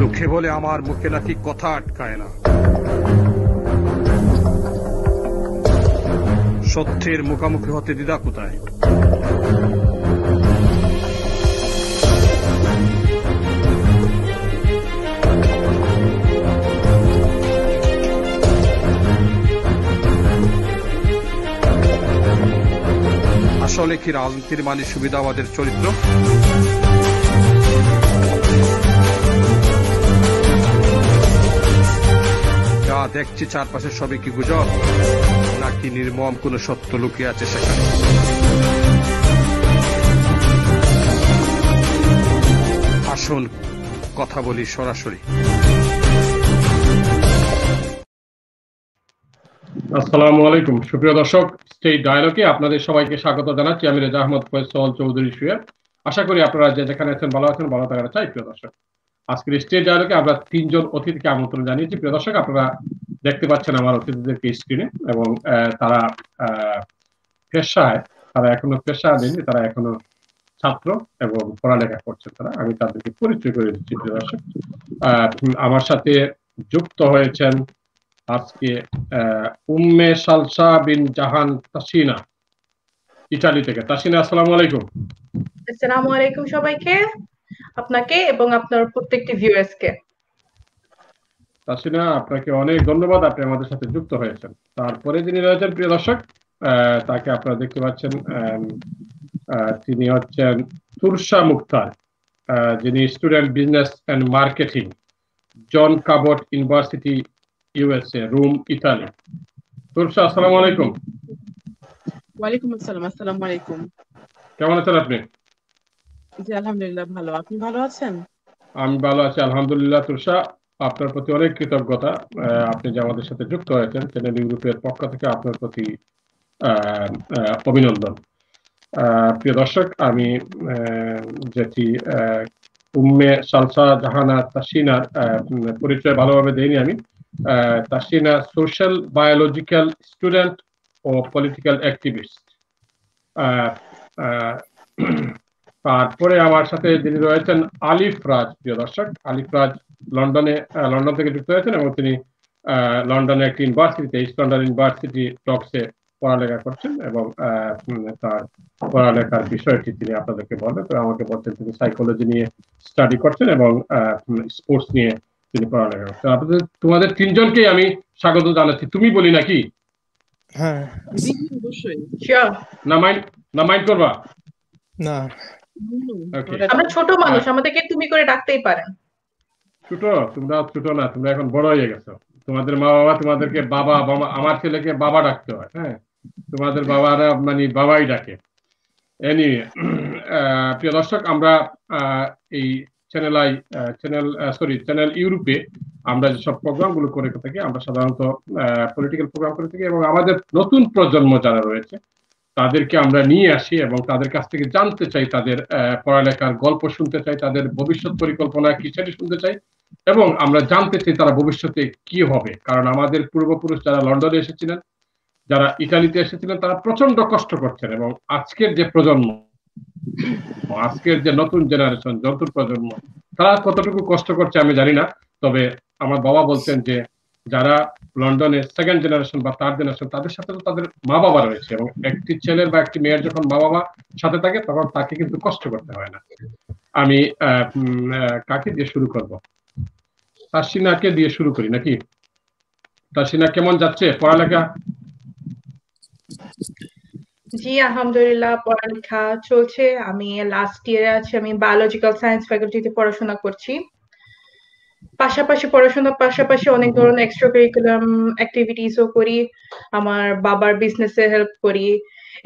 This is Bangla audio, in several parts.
লোকে বলে আমার মুখে নাকি কথা আটকায় না, সত্যের মুখোমুখি হতে দ্বিধা কোথায়? আসলে কি রাজনীতির মানে সুবিধাবাদের চরিত্র? যা দেখছি চারপাশে সবই কি গুজব, নাকি নির্মম কোন সত্য লুকিয়ে আছে সেখানে? আসুন কথা বলি সরাসরি। আসসালামু আলাইকুম সুপ্রিয় দর্শক, স্টেট ডায়ালগে আপনাদের সবাইকে স্বাগত জানাচ্ছি। আমি রেজা আহমদ ফয়সাল চৌধুরী সুয়েব। আশা করি আপনারা যে যেখানে আছেন ভালো আছেন, ভালো থাকার চাই। প্রিয় দর্শক, আজকের স্টেট ডায়ালগে আমরা 3 জন অতিথিকে আমন্ত্রণ জানিয়েছি। প্রিয় দর্শক, আপনারা দেখতে পাচ্ছেন আমার অতিথিদেরকে স্ক্রিনে, এবং তারা পেশায়, তারা এখনো পেশাধীন, তারা এখনো ছাত্র এবং পড়ালেখা করছেন। আমি তাদেরকে পরিচয় করে দিচ্ছি। প্রিয় দর্শক, আমার সাথে যুক্ত হয়েছেন আজকে উম্মে সালসা বিন জাহান তাসিনা, ইতালি থেকে। তাসিনা, আসসালামু আলাইকুম। আসসালামু আলাইকুম সবাইকে, আপনাকে এবং আপনার প্রত্যেকটি ভিউয়ার্সকে। তাসিনা, আপনাকে অনেক ধন্যবাদ, আপনি আমাদের সাথে যুক্ত হয়েছেন। তারপরে যিনি রয়েছেন প্রিয় দর্শক, তাকে আপনারা দেখতে পাচ্ছেন, তিনি হচ্ছেন তুরশা মুক্তার, যিনি student business and marketing, John Cabot university, USA, Rome, Italy. Tursha, আসসালামু আলাইকুম। ওয়ালাইকুম আসসালাম। আসসালামু আলাইকুম। কেমন আছেন আপনি? জি আলহামদুলিল্লাহ ভালো, আপনি ভালো আছেন? আমি ভালো আছি আলহামদুলিল্লাহ। তুরশা, আপনার প্রতি অনেক কৃতজ্ঞতা, আপনি যে আমাদের সাথে যুক্ত হয়েছেন। চ্যানেল ইউরোপের পক্ষ থেকে আপনার প্রতি অভিনন্দন। প্রিয় দর্শক, আমি যেটি উম্মে সালসা জাহানা তাসিনার পরিচয় ভালোভাবে দেইনি আমি। তাসিনা সোশ্যাল বায়োলজিক্যাল স্টুডেন্ট ও পলিটিক্যাল অ্যাক্টিভিস্ট। তারপরে আমার সাথে যিনি রয়েছেন আলিফ রাজ। প্রিয় দর্শক, আলিফ রাজ লন্ডন থেকে যুক্ত হয়েছেন, এবং তিনি লন্ডনে একটি ইউনিভার্সিটিতে, ইস্ট লন্ডন ইউনিভার্সিটি টক্সে পড়ালেখা করছেন, এবং তার পড়ালেখার বিষয়টি তিনি আপনাদেরকে বলবেন। তো আমাকে বলছেন তিনি সাইকোলজি নিয়ে স্টাডি করছেন এবং স্পোর্টস নিয়ে তিনি পড়ালেখা করছেন। আপনাদের তোমাদের 3 জনকেই আমি স্বাগত জানাচ্ছি। তুমি বলি নাকি? হ্যাঁ, জি অবশ্যই। না মাইন্ড করবা? না, আমরা ছোট মানুষ, আমাদেরকে তুমি করে ডাকতেই পারেন। ছোট? তোমরা ছোট না, তোমরা এখন বড় হয়ে গেছো। তোমাদের মা বাবা তোমাদেরকে বাবা, আমার ছেলেকে বাবা ডাকতে হয়। হ্যাঁ, তোমাদের বাবারা মানে বাবাই ডাকে। এনিওয়ে, প্রিয় দর্শক, আমরা এই চ্যানেল ইউরোপে আমরা যেসব প্রোগ্রামগুলো করে থাকি, আমরা সাধারণত পলিটিক্যাল প্রোগ্রাম করে থাকি, এবং আমাদের নতুন প্রজন্ম যারা রয়েছে তাদেরকে আমরা নিয়ে আসি এবং তাদের কাছ থেকে জানতে চাই, তাদের পড়ালেখার গল্প শুনতে চাই, তাদের ভবিষ্যৎ পরিকল্পনা কি সেটি শুনতে চাই, এবং আমরা জানতে চাই তারা ভবিষ্যতে কি হবে। কারণ আমাদের পূর্বপুরুষ যারা লন্ডনে এসেছিলেন, যারা ইতালিতে এসেছিলেন, তারা প্রচন্ড কষ্ট করছেন, এবং আজকের যে প্রজন্ম, আজকের যে নতুন জেনারেশন, নতুন প্রজন্ম, তারা কতটুকু কষ্ট করছে আমি জানি না। তবে আমার বাবা বলতেন যে যারা লন্ডনের সেকেন্ড জেনারেশন বা থার্ড জেনারেশন, তাদের সাথে তো তাদের মা বাবা রয়েছে, এবং একটি ছেলের বা একটি মেয়ের যখন মা বাবা সাথে থাকে তখন তাকে কিন্তু কষ্ট করতে হয় না। আমি কাকে দিয়ে শুরু করব? তাসিনাকে দিয়ে শুরু করি নাকি? তাসিনা, কেমন যাচ্ছে পড়ালেখা? জি আলহামদুলিল্লাহ, পড়ালেখা চলছে। আমি লাস্ট ইয়ারে আছি, আমি বায়োলজিক্যাল সায়েন্স ফ্যাকাল্টিতে পড়াশোনা করছি। পাশাপাশি অনেক ধরনের এক্সট্রা কারিকুলাম অ্যাক্টিভিটিসও করি, আমার বাবার বিজনেসে হেল্প করি,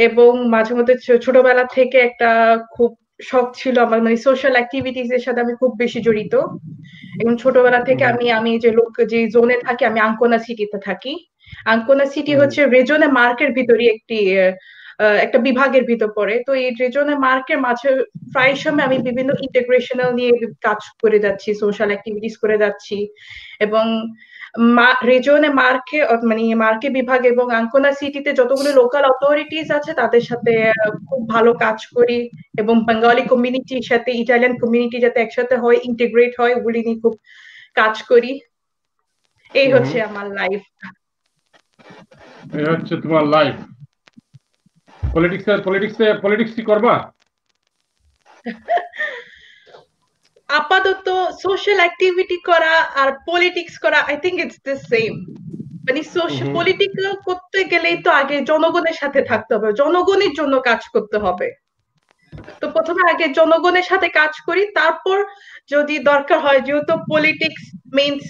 এবং মাঝে মধ্যে ছোটবেলা থেকে একটা খুব শখ ছিল আমার, মানে সোশ্যাল অ্যাক্টিভিটিস এর সাথে আমি খুব বেশি জড়িত। এবং ছোটবেলা থেকে আমি যে জোনে থাকি, আমি আঙ্কোনা সিটিতে থাকি। আঙ্কোনা সিটি হচ্ছে রেজনে মার্কের ভিতরে একটা বিভাগের ভিতর পড়ে। তো এই রেজনে মার্কের মাঝে প্রায় সময় আমি বিভিন্ন ইন্টিগ্রেশনাল নিয়ে কাজ করে যাচ্ছি, সোশ্যাল অ্যাক্টিভিটিস করে যাচ্ছি, এবং রেজনে মার্কে মানে মার্কে বিভাগ এবং আঙ্কোনা সিটিতে যতগুলো লোকাল অথরিটিস আছে তাদের সাথে খুব ভালো কাজ করি এবং বেঙ্গলি কমিউনিটির সাথে ইটালিয়ান কমিউনিটি যাতে একসাথে হয় ইন্টিগ্রেট হয় ওগুলি নিয়ে খুব কাজ করি। এই হচ্ছে আমার লাইফ। এই হচ্ছে তোমার লাইফ। পলিটিক্স কি করবা? আপাতত সোশ্যাল অ্যাক্টিভিটি করা আর পলিটিক্স করা I think it's the same. মানে পলিটিক্যাল করতে গেলেই তো আগে জনগণের সাথে থাকতে হবে, জনগণের জন্য কাজ করতে হবে। তো প্রথমে আগে জনগণের সাথে কাজ করি, তারপর যদি দরকার হয়, যেহেতু পলিটিক্স মিনস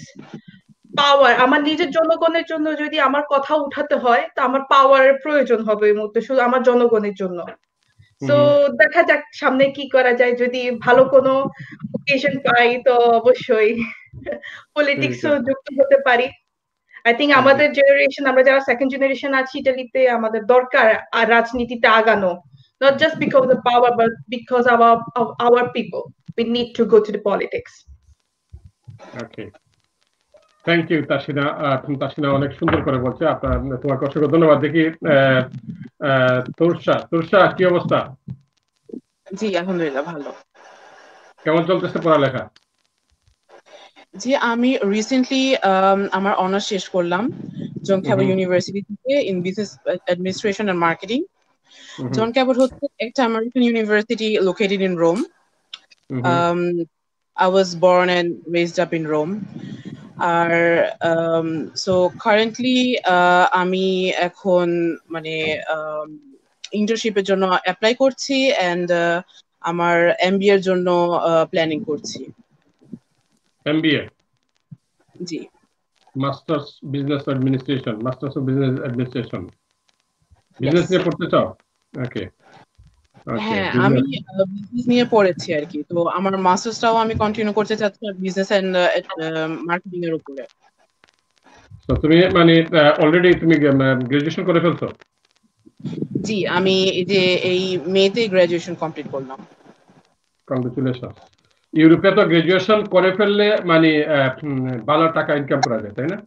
পাওয়ার, আমার নিজের জনগণের জন্য যদি আমার কথা উঠাতে হয় তো আমার পাওয়ারের প্রয়োজন হবে এই মুহূর্তে শুধু আমার জনগণের জন্য। তো দেখা যাক সামনে কি করা যায়, যদি ভালো কোনো ওকেশন পাই তো অবশ্যই পলিটিক্সও যুক্ত হতে পারি। আই থিঙ্ক আমাদের জেনারেশন, আমরা যারা সেকেন্ড জেনারেশন আছি ইটালিতে, আমাদের দরকার আর রাজনীতিতে আগানো, not just because of power but because of our people. We need to go to the politics. Okay, thank you Tasina. Tasina অনেক সুন্দর করে বলছে। তোমাকে অসংখ্য ধন্যবাদ। দেখি তোরসা কি অবস্থা? জি আলহামদুলিল্লাহ ভালো। কেমন চলতেছে পড়ালেখা? জি আমি রিসেন্টলি আমার অনার্স শেষ করলাম জন ক্যাবট ইউনিভার্সিটি থেকে in business administration and marketing. John Cabot হচ্ছে একটা American university located in Rome. I was born and raised up in Rome. আর সো কারেন্টলি আমি এখন মানে ইন্টার্নশিপের জন্য অ্যাপ্লাই করছি এন্ড আমার এমবিএ এর জন্য প্ল্যানিং করছি। MBA? G, masters business administration. Masters of business administration business নিয়ে পড়তে চাও? ওকে। হ্যাঁ আমি বিজনেস নিয়ে পড়েছি আর কি। তো আমার মাস্টার্সটাও আমি কন্টিনিউ করতে চাচ্ছি বিজনেস এন্ড মার্কেটিং এর উপরে। তো তুমি মানে অলরেডি তুমি গ্রাজুয়েশন করে ফেলছো? জি আমি এই মেতে গ্রাজুয়েশন কমপ্লিট করলাম। কংগ্রেচুলেশন। ইউরোপে তো গ্রাজুয়েশন করে ফেললে মানে ভালো টাকা ইনকাম করা যায়, তাই না?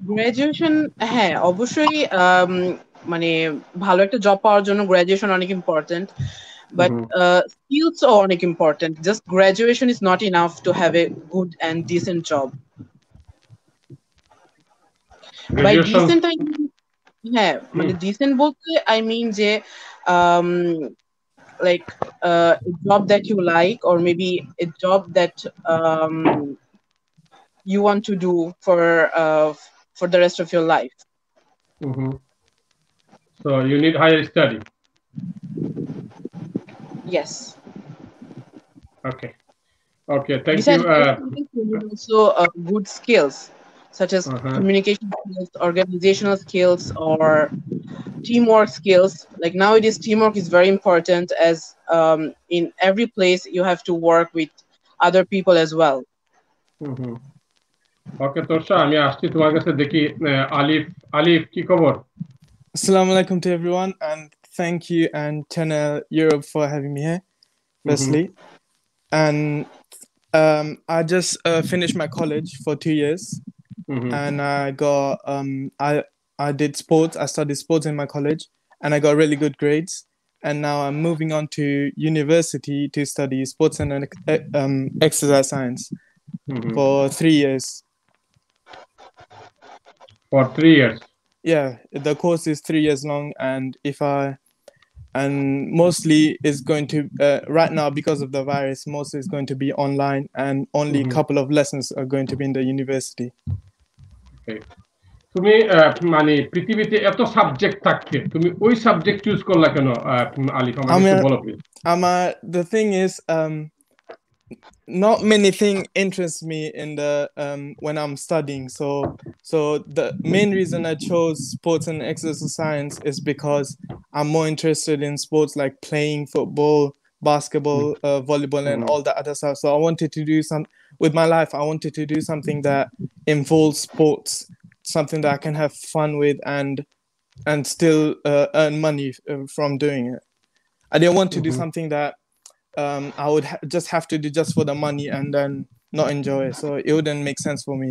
গ্রাজুয়েশন হ্যাঁ অবশ্যই মানে ভালো একটা জব পাওয়ার জন্য গ্রাজুয়েশন অনেক ইম্পর্টেন্ট, বাট skills are অনেক important. Just graduation is not enough to have a good and decent job. By decent I mean, হ্যাঁ মানে decent বলতে I mean যে like a job that you like or maybe a job that you want to do for the rest of your life. So you need higher study. Yes. Okay, thank besides, you. Also good skills such as communication skills, organizational skills, or teamwork skills. Like nowadays teamwork is very important, as in every place you have to work with other people as well. Okay, Tosha, আমি আসছি তোমার কাছে। দেখি আলিফ কি খবর? Assalamu alaikum to everyone, and thank you and Channel Europe for having me here, firstly. And I just finished my college for 2 years, and I got I did sports. I studied sports in my college, and I got really good grades. And now I'm moving on to university to study sports and exercise science for 3 years. For 3 years? Yeah, the course is 3 years long, and mostly is going to right now, because of the virus, mostly is going to be online, and only a couple of lessons are going to be in the university. Okay. তুমি মানে পৃথিবীতে এত সাবজেক্ট থাকতে তুমি ওই সাবজেক্ট চুজ করলা কেন আলিফ? আমাকে বলো please. The thing is, not many things interest me in the when I'm studying. So the main reason I chose sports and exercise science is because I'm more interested in sports like playing football, basketball, volleyball, and all that other stuff. So I wanted to do with my life. I wanted to do something that involves sports, something that I can have fun with and still earn money from doing it. I didn't want to do something that I would just have to do just for the money and then not enjoy it. So it wouldn't make sense for me.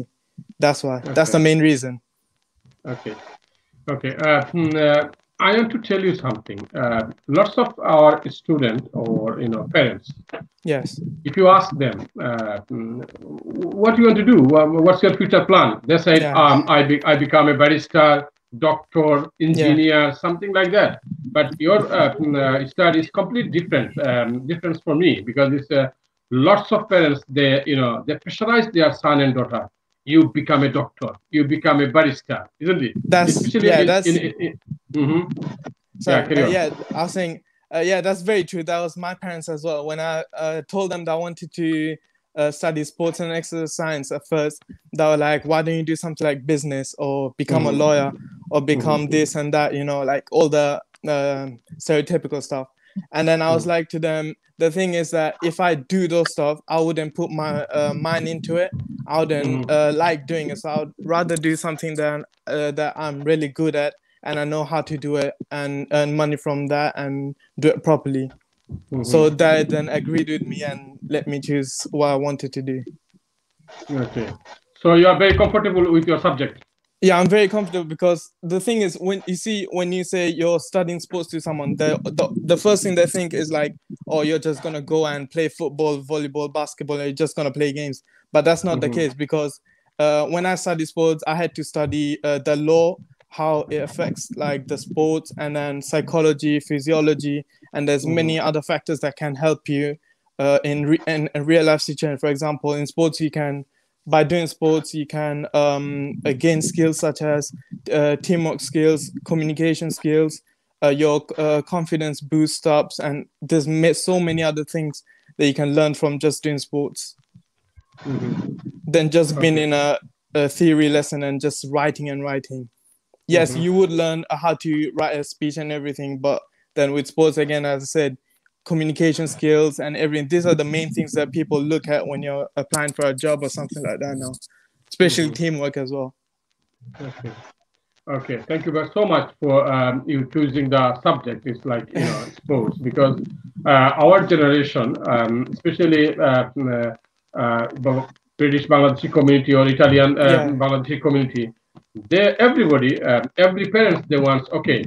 That's why. That's Okay. the main reason. Okay. Okay. I want to tell you something. Lots of our students or parents, Yes. if you ask them, what do you want to do? What's your future plan? They say, Yeah. I become a barrister, doctor, engineer, something like that. But your study is completely different. Different for me because it's lots of parents. They pressurize their son and daughter. You become a doctor. You become a barrister, isn't it? That's Especially yeah. That's Mhm. sorry. carry on. Yeah, I was saying. Yeah, that's very true. That was my parents as well. When I told them that I wanted to study sports and exercise science at first, they were like, "Why don't you do something like business or become a lawyer or become this and that?" Like all the stereotypical stuff. And then I was like to them, the thing is that if I do those stuff, I wouldn't put my mind into it. I wouldn't like doing it. So I'd rather do something that I'm really good at and I know how to do it and earn money from that and do it properly. So they then agreed with me and let me choose what I wanted to do. Okay. So you are very comfortable with your subject. Yeah, I'm very comfortable because the thing is, when you say you're studying sports to someone, the first thing they think is like, oh, you're just gonna go and play football, volleyball, basketball, and you're just gonna play games. But that's not the case because when I studied sports, I had to study the law, how it affects like the sports, and then psychology, physiology, and there's many other factors that can help you in real life situation. For example, in sports, by doing sports, you can gain skills such as teamwork skills, communication skills, your confidence boost ups, and there's so many other things that you can learn from just doing sports than just being in a theory lesson and just writing and writing. Yes, you would learn how to write a speech and everything, but then with sports, again, as I said, communication skills and everything, these are the main things that people look at when you're applying for a job or something like that now, especially teamwork as well. Okay, thank you so much for you choosing the subject. It's like sports because our generation, especially British Bangladeshi community or Italian Bangladeshi community, every parents they want, okay,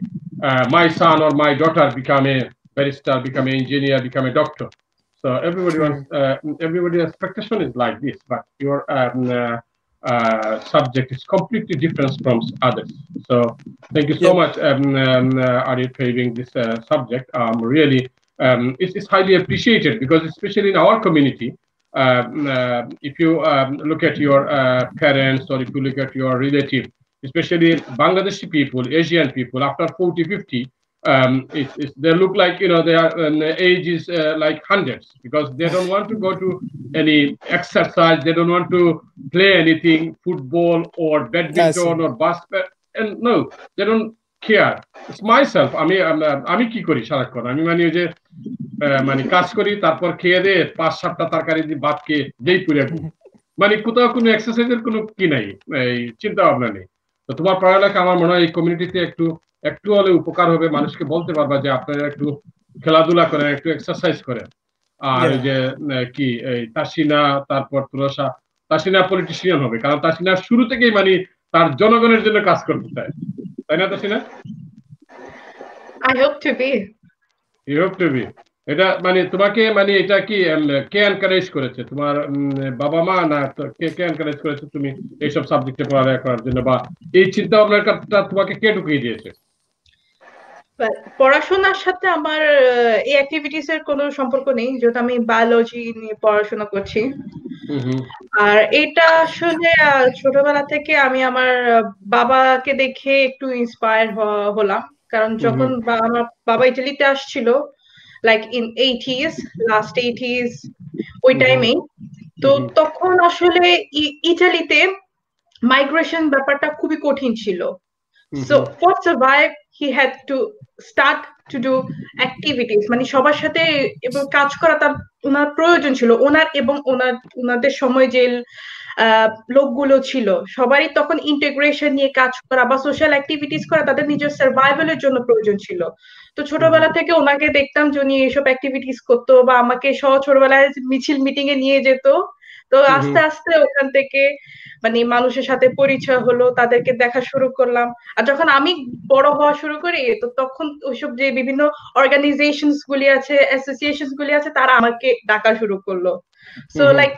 my son or my daughter become a barrister, become an engineer, become a doctor. So everybody wants, everybody's expectation is like this, but your subject is completely different from others. So thank you so much, Arif, for having this subject. Really, it's highly appreciated because especially in our community, if you look at your parents or if you look at your relative, especially Bangladeshi people, Asian people, after 40, 50, they look like, their age is like hundreds because they don't want to go to any exercise. They don't want to play anything, football or badminton or basketball. And no, they don't care. It's myself. আমি কি করি সারাক্ষণ আমি মানে কাজ করি তারপর খেয়ে দিয়ে 5-7টা তরকারি দিয়ে ভাত খেয়ে যেই পুরে মানে কোথাও কোনো এক্সারসাইজের কোনো কি নাই এই চিন্তা ভাবনা নেই তো তোমার পড়ালেখা আমার মনে হয় এই কমিউনিটিতে একটু হলে উপকার হবে মানুষকে বলতে পারবা যে আপনারা একটু খেলাধুলা করেন একটু এক্সারসাইজ করেন আর ওই যে কি এই তাসিনা তারপর তুলসা তাসিনা পলিটিশিয়ান হবে কারণ তাসিনা শুরু থেকেই মানে তার জনগণের জন্য কাজ করতে চায় তাই না Tasina I hope to be. You hope to be. এটা মানে তোমাকে মানে এটা কি কে এনকারেজ করেছে তোমার বাবা মা না কে এনকারেজ করেছে তুমি এইসব সাবজেক্টে পড়ালেখা করার জন্য বা এই চিন্তা ভাবনাটা তোমাকে কে ঢুকিয়ে দিয়েছে পড়াশোনার সাথে আমার এই অ্যাক্টিভিটিস এর কোনো সম্পর্ক নেই যেহেতু আমি বায়োলজি নিয়ে পড়াশোনা করছি আর এটা আসলে ছোটবেলা থেকে আমি আমার বাবাকে দেখে একটু ইন্সপায়ার হলাম কারণ যখন আমার বাবা ইটালিতে আসছিল like in 80s last 80s ওই টাইমে তো তখন আসলে ইটালিতে মাইগ্রেশন ব্যাপারটা খুবই কঠিন ছিল so for survive he had to start to do activities মানে সবার সাথে এবং কাজ করা তার ওনার প্রয়োজন ছিল ওনার এবং ওনাদের সময় যে লোকগুলো ছিল সবারই তখন ইন্টিগ্রেশন নিয়ে কাজ করা বা সোশ্যাল অ্যাক্টিভিটিস করা তাদের নিজের সার্ভাইভালের জন্য প্রয়োজন ছিল তো ছোটবেলা থেকে ওনাকে দেখতাম যে উনি এইসব অ্যাক্টিভিটিস করতো বা আমাকে ছোটবেলায় মিছিল মিটিং এ নিয়ে যেত তো হুম আস্তে হুম আস্তে ওখান থেকে মানে মানুষের সাথে পরিচয় হলো, তাদেরকে দেখা শুরু করলাম। আর যখন আমি বড় হওয়া শুরু করি, তো তখন ওইসব যে বিভিন্ন অর্গানাইজেশনস গুলি আছে, অ্যাসোসিয়েশনস গুলি আছে, তারা আমাকে ডাকা শুরু করলো। So hmm hmm. Like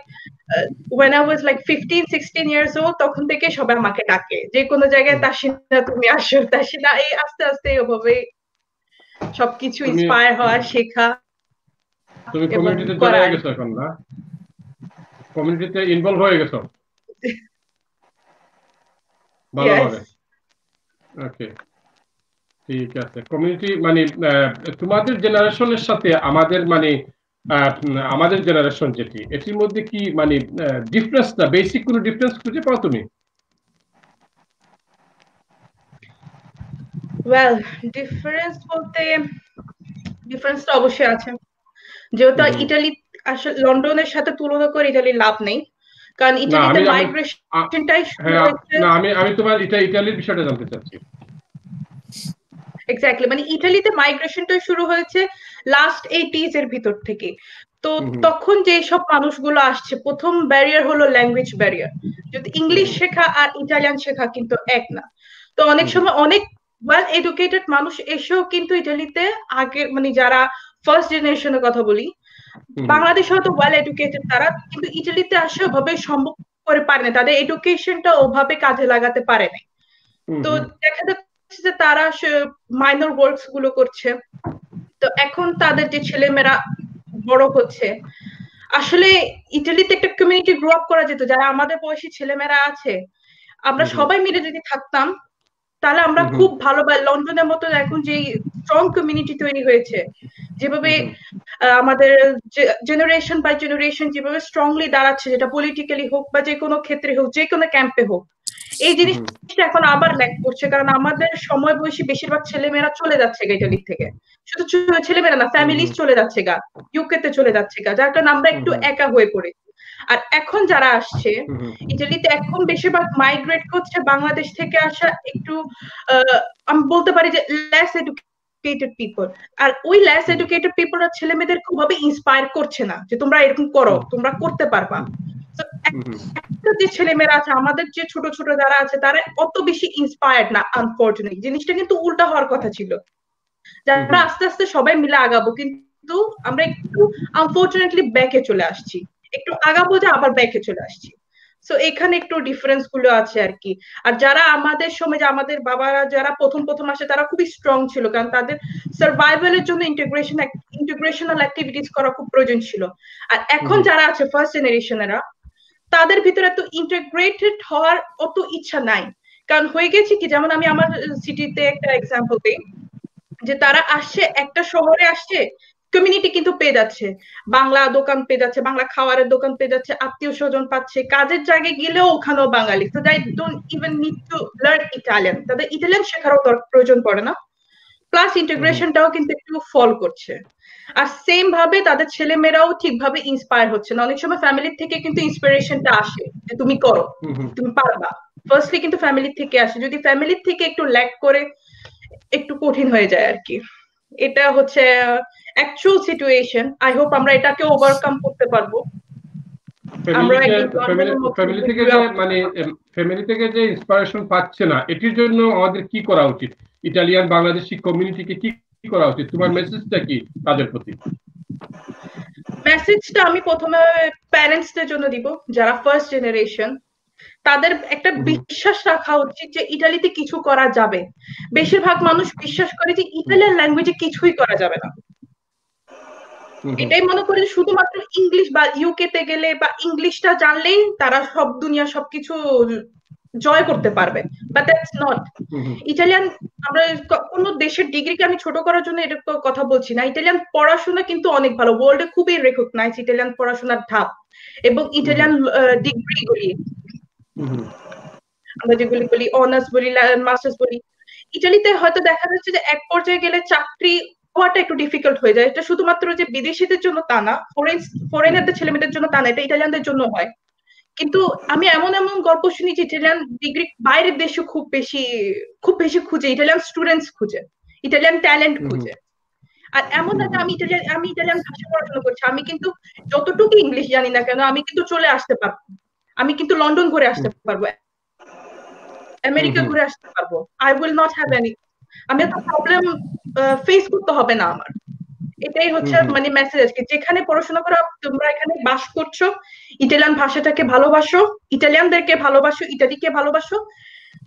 when I was like 15-16 years old, তখন থেকে সবাই আমাকে ডাকে যে কোনো জায়গায়, হুম। তাসিনা তুমি আসো, তাসিনা। এই আস্তে আস্তে ওভাবে সবকিছু তুমি ইন্সপায়ার হওয়া, শেখা তুমি এবং কমিউনিটিতে জয়েন করা হয়ে আর গেছো কি। এখন না? কমিউনিটিতে ইনভলভ হয়ে গেছো ভালোভাবে? Yes. ওকে, ঠিক আছে। কমিউনিটি মানে তোমাদের জেনারেশনের সাথে আমাদের মানে আমাদের জেনারেশন যেটি, এটির মধ্যে কি মানে ডিফারেন্স না, বেসিক কোনো ডিফারেন্স খুঁজে পাও তুমি? ওয়েল, ডিফারেন্স বলতে ডিফারেন্সটা অবশ্যই আছে। যেহেতু হুম হুম। ইটালি আসলে লন্ডনের সাথে তুলনা করে ইটালির লাভ নেই, কারণ না ইটালিতে আমি মাইগ্রেশনটাই শুরু হ্যাঁ, হয়েছে। না আমি তোমার ইটালির বিষয়টা জানতে চাচ্ছি। এক্স্যাক্টলি, মানে ইটালিতে মাইগ্রেশনটা শুরু হয়েছে লাস্ট 80s এর ভিতর থেকে। তো হুম হুম তখন যে সব মানুষগুলো আসছে, প্রথম ব্যারিয়ার হলো ল্যাঙ্গুয়েজ ব্যারিয়ার। যদি ইংলিশ হুম শেখা আর ইটালিয়ান শেখা কিন্তু এক না। তো অনেক হুম হুম সময় অনেক ওয়েল এডুকেটেড মানুষ এসেও কিন্তু ইটালিতে আগে মানে যারা ফার্স্ট জেনারেশনের কথা বলি, হুম বাংলাদেশে হয়তো ওয়েল এডুকেটেড তারা, কিন্তু ইটালিতে আসে ওভাবে সম্ভব করে পারে না, তাদের এডুকেশনটা ওভাবে কাজে লাগাতে পারে না। হুম তো হুম দেখা যাচ্ছে যে তারা মাইনর ওয়ার্কস গুলো করছে। তো এখন তাদের যে ছেলেমেয়েরা বড় হচ্ছে, আসলে ইটালিতে একটা কমিউনিটি গ্রো আপ করা যেত, যারা আমাদের বয়সী ছেলেমেয়েরা আছে, আমরা হুম হুম সবাই মিলে যদি থাকতাম, তাহলে আমরা হুম হুম খুব ভালো, বা লন্ডনের মতো এখন যে স্ট্রং কমিউনিটি তৈরি হয়েছে, যেভাবে হুম আমাদের জেনারেশন বাই জেনারেশন যেভাবে স্ট্রংলি দাঁড়াচ্ছে, যেটা পলিটিক্যালি হোক বা যে কোনো ক্ষেত্রে হোক, যে কোনো ক্যাম্পে হোক, এই হুম হুম জিনিসটা এখন আবার ল্যাক করছে। কারণ আমাদের সময় বয়সী বেশিরভাগ ছেলেমেয়েরা চলে যাচ্ছে গা ইটালি থেকে, শুধু ছেলেমেয়েরা না, হুম ফ্যামিলিজ হুম চলে যাচ্ছে গা, ইউকে তে চলে যাচ্ছে গা, যার কারণে আমরা হুম একটু হুম একা হয়ে পড়ি। আর এখন যারা আসছে হুম হুম ইটালিতে, এখন বেশিরভাগ মাইগ্রেট করছে বাংলাদেশ থেকে আসা একটু আমি বলতে পারি যে লেস এডুকেটেড পিপল। আর ওই লেস হুম এডুকেটেড পিপলরা ছেলে মেয়েদের খুবভাবে ইন্সপায়ার করছে না যে তোমরা এরকম করো, তোমরা করতে পারবা। তো হুম হুম একটা যে ছেলেমেয়েরা আছে, আমাদের যে ছোট ছোট যারা আছে, তারা অত বেশি ইন্সপায়ার্ড না। আনফর্চুনেটলি জিনিসটা কিন্তু উল্টা হওয়ার কথা ছিল, যারা হুম আস্তে আস্তে সবাই মিলে আগাবো, কিন্তু আমরা একটু আনফর্চুনেটলি ব্যাকে চলে আসছি, একটু আগাবো যে আবার ব্যাকে চলে আসছি। সো এখানে একটু ডিফারেন্স গুলো আছে আর কি। আর যারা আমাদের সময়, যে আমাদের বাবারা যারা প্রথম প্রথম আসে, তারা খুবই স্ট্রং ছিল, কারণ তাদের সার্ভাইভালের জন্য ইন্টিগ্রেশনাল অ্যাক্টিভিটিস করা খুব প্রয়োজন ছিল। আর এখন হুম যারা আছে ফার্স্ট জেনারেশনেরা, তাদের ভিতরে তো ইন্টিগ্রেটেড হওয়ার অত ইচ্ছা নাই। কারণ হয়ে গেছে কি, যেমন আমি আমার সিটিতে একটা এক্সাম্পল দিই, যে তারা আসছে, একটা শহরে আসছে, কমিউনিটি কিন্তু পেয়ে যাচ্ছে, বাংলা দোকান পেয়ে যাচ্ছে, বাংলা খাবারের দোকান পেয়ে যাচ্ছে, আত্মীয় স্বজন পাচ্ছে, কাজের জায়গায় গেলেও ওখানেও বাঙালি, তো তাই don't even need to learn Italian, তাদের ইটালিয়ান শেখারও প্রয়োজন পড়ে না। প্লাস হুম ইন্টিগ্রেশনটাও কিন্তু একটু ফল করছে। আর সেম ভাবে তাদের ছেলে মেয়েরাও ঠিকভাবে ইন্সপায়ার হচ্ছে না। অনেক সময় ফ্যামিলি থেকে কিন্তু ইন্সপিরেশনটা আসে যে তুমি করো, হুম হুম তুমি পারবা, ফার্স্টলি কিন্তু ফ্যামিলি থেকে আসে। যদি ফ্যামিলি থেকে একটু ল্যাক করে, একটু কঠিন হয়ে যায় আর কি। এটা হচ্ছে অ্যাকচুয়াল সিচুয়েশন। আই হোপ আমরা এটাকে ওভারকাম করতে পারবো, আমরা একদিন লন্ডনের মতো ফ্যামিলি থেকে গ্রো যে আপ করতে মানে পারবো। ফ্যামিলি থেকে যে ইন্সপিরেশন পাচ্ছে না, এটির জন্য আমাদের কি করা উচিত? ইটালিয়ান বাংলাদেশি কমিউনিটিকে কি কি করা উচিত? তোমার মেসেজটা কি তাদের প্রতি? মেসেজটা আমি প্রথমে প্যারেন্টসদের জন্য দিব, যারা ফার্স্ট জেনারেশন, তাদের একটা হুম বিশ্বাস রাখা উচিত যে ইটালিতে কিছু করা যাবে। বেশিরভাগ মানুষ বিশ্বাস করে যে হুম ইটালিয়ান ল্যাঙ্গুয়েজে কিছুই করা যাবে না, হুম এটাই মনে করে যে শুধুমাত্র ইংলিশ বা ইউকে তে গেলে বা ইংলিশটা জানলেই তারা সব দুনিয়া সবকিছু জয় করতে পারবে, but that's not. Hmm hmm Italian, আমরা কোনো দেশের ডিগ্রিকে আমি ছোট করার জন্য এটা কথা বলছি না, ইটালিয়ান পড়াশোনা কিন্তু অনেক ভালো, ওয়ার্ল্ডে খুবই রেকগনাইজ ইটালিয়ান পড়াশোনার ধাপ এবং হুম ইটালিয়ান ডিগ্রি গুলি, হুম হুম আমরা যেগুলি বলি অনার্স বলি, মাস্টার্স বলি, ইটালিতে হয়তো দেখা যাচ্ছে যে এক পর্যায়ে গেলে চাকরি হওয়াটা একটু ডিফিকাল্ট হয়ে যায়। এটা শুধুমাত্র যে বিদেশিদের জন্য তা না, ফরেনারদের ছেলে মেয়েদের জন্য তা না, এটা ইটালিয়ানদের জন্য হয়। কিন্তু আমি এমন এমন গল্প শুনি যে ইটালিয়ান ডিগ্রি বাইরের দেশে খুব বেশি খুঁজে, ইটালিয়ান স্টুডেন্টস খুঁজে, ইটালিয়ান ট্যালেন্ট হুম হুম খুঁজে। আর এমন না যে আমি ইটালিয়ান ভাষা পড়াশোনা করছি, আমি কিন্তু যতটুকু ইংলিশ জানি না কেন আমি কিন্তু চলে আসতে পারবো, আমি কিন্তু লন্ডন ঘুরে আসতে পারবো, আমেরিকা ঘুরে আসতে পারবো। I will not have any, আমি একটা প্রবলেম ফেস করতে হবে না আমার। এটাই হচ্ছে মানে মেসেজ, যেখানে পড়াশোনা করা তোমরা এখানে বাস করছো, ইটালিয়ান ভাষাটাকে ভালোবাসো, ইটালিয়ানদেরকে ভালোবাসো, ইটালিকে ভালোবাসো,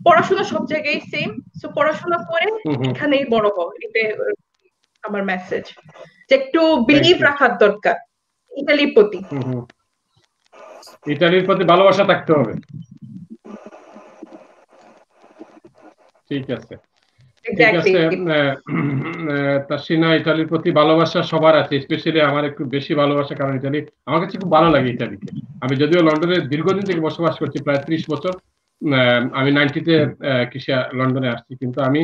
পড়াশোনা সব জায়গায় সেম, সো পড়াশোনা করে এখানেই বড় হও, এটাই আমার মেসেজ, যে একটু বিলিভ রাখার দরকার ইটালির প্রতি। ইটালির প্রতি ভালোবাসা থাকতে হবে। ঠিক আছে, ঠিক আছে তাসিনা, ইটালির প্রতি ভালোবাসা সবার আছে, স্পেশালি আমার একটু বেশি ভালোবাসা, কারণ ইটালি আমার কাছে খুব ভালো লাগে ইটালিকে। আমি যদিও লন্ডনে দীর্ঘদিন থেকে বসবাস করছি, প্রায় 30 বছর, আমি 90-তে লন্ডনে আসছি, কিন্তু আমি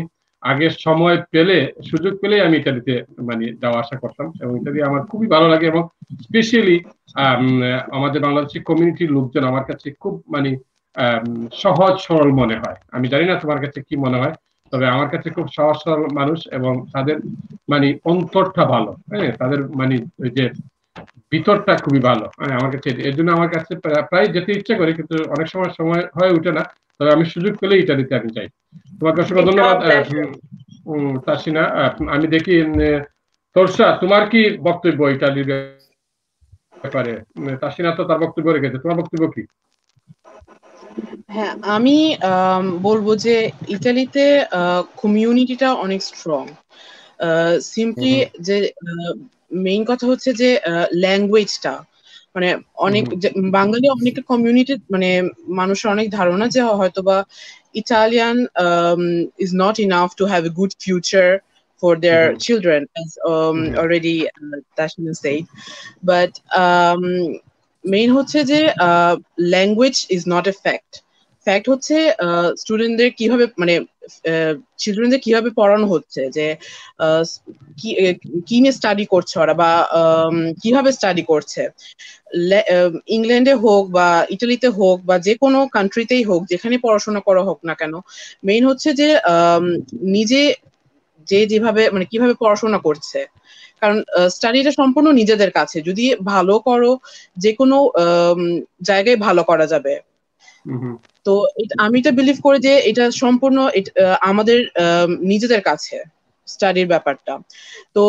আগে সময় পেলে, সুযোগ পেলে আমি ইটালিতে মানে যাওয়া আসা করতাম, এবং ইটালি আমার খুবই ভালো লাগে। এবং স্পেশালি আমাদের বাংলাদেশি কমিউনিটির লোকজন আমার কাছে খুব মানে সহজ সরল মনে হয়। আমি জানি না তোমার কাছে কি মনে হয়, তবে আমার কাছে খুব সহজ সরল মানুষ, এবং তাদের মানে অন্তরটা ভালো, হ্যাঁ, তাদের মানে ওই যে ভিতরটা খুবই ভালো, হ্যাঁ, আমার কাছে। এর জন্য আমার কাছে প্রায় যেতে ইচ্ছা করে, কিন্তু অনেক সময় হয়ে ওঠে না, তবে আমি সুযোগ পেলে ইটালিতে আমি যাই। তোমাকে অসংখ্য ধন্যবাদ তাসিনা। আমি দেখি তোরসা, তোমার কি বক্তব্য ইটালির ব্যাপারে? তাসিনা তো তার বক্তব্য রেখেছে, তোমার বক্তব্য কি? হ্যাঁ, আমি বলবো যে ইতালিতে কমিউনিটিটা অনেক স্ট্রং। সিম্পলি যে মেইন কথা হচ্ছে যে ল্যাঙ্গুয়েজটা, মানে অনেক বাঙালি অনেক কমিউনিটি, মানে মানুষের অনেক ধারণা যে হয়তোবা Italian is not enough to have a good future for their children, as already Tashina said, but main হচ্ছে যে language is not a fact. Fact হচ্ছে স্টুডেন্টদের কিভাবে, মানে চিলড্রেনদের কিভাবে পড়ানো হচ্ছে, যে কি নিয়ে স্টাডি করছে ওরা, বা কিভাবে স্টাডি করছে। ইংল্যান্ডে হোক বা ইটালিতে হোক বা যে কোনো কান্ট্রিতেই হোক, যেখানে পড়াশোনা করা হোক না কেন, মেইন হচ্ছে যে নিজে যেভাবে মানে কিভাবে পড়াশোনা করছে, কারণ স্টাডিটা সম্পূর্ণ নিজেদের কাছে। যদি ভালো করো, যে কোনো জায়গায় ভালো করা যাবে। তো আমি এটা বিলিভ করি যে এটা সম্পূর্ণ আমাদের নিজেদের কাছে স্টাডির ব্যাপারটা। তো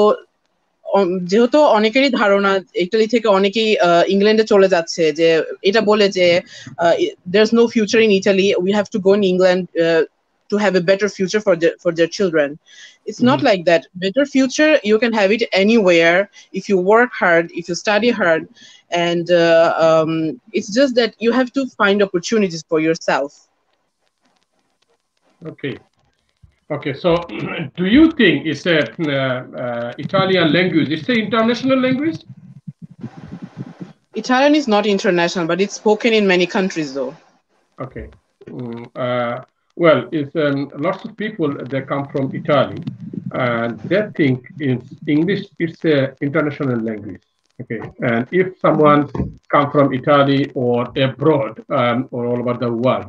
যেহেতু অনেকেরই ধারণা ইটালি থেকে অনেকেই ইংল্যান্ডে চলে যাচ্ছে, যে এটা বলে যে there's no future in Italy, we have to go in England to have a better future for their children. It's not like that. Better future you can have it anywhere if you work hard, if you study hard, and it's just that you have to find opportunities for yourself. Okay, so do you think it's a Italian language, it's an international language? Italian is not international, but it's spoken in many countries though. Okay. Well, it's lots of people that come from Italy, and they think English it's an international language. Okay, and if someone come from Italy or abroad or all over the world,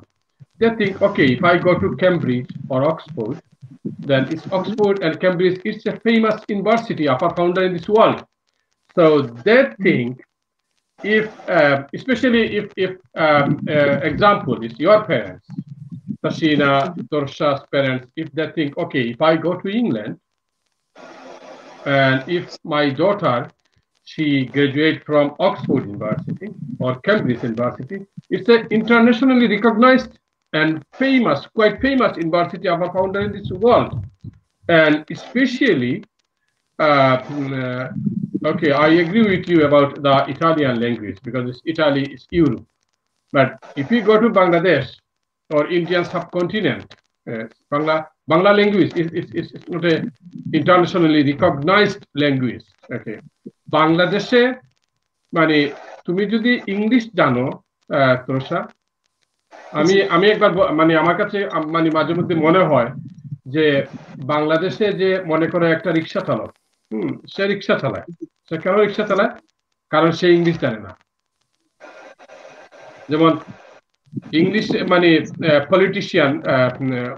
they think, okay, if I go to Cambridge or Oxford, then it's Oxford and Cambridge, it's a famous university, upper founder in this world. So they think, if especially if example is your parents, Tashina, Torsha's parents, if they think, okay, if I go to England and if my daughter, she graduates from Oxford University or Cambridge University, it's an internationally recognized and famous, quite famous university of a founder in this world. And especially, okay, I agree with you about the Italian language, because Italy is Europe. But if you go to Bangladesh or Indian subcontinent, Bangla language is not a internationally recognized language. Okay, বাংলাদেশে মানে তুমি যদি ইংলিশ জানো তোরসা, আমি একবার মানে আমার কাছে মানে মাঝে মধ্যে মনে হয় যে বাংলাদেশে যে মনে করে একটা রিক্সা চালক, সে রিক্সা চালায়, সে কেন রিক্সা চালায়? কারণ সে ইংলিশ জানে না। যেমন ইংলিশ মানে পলিটিশিয়ান,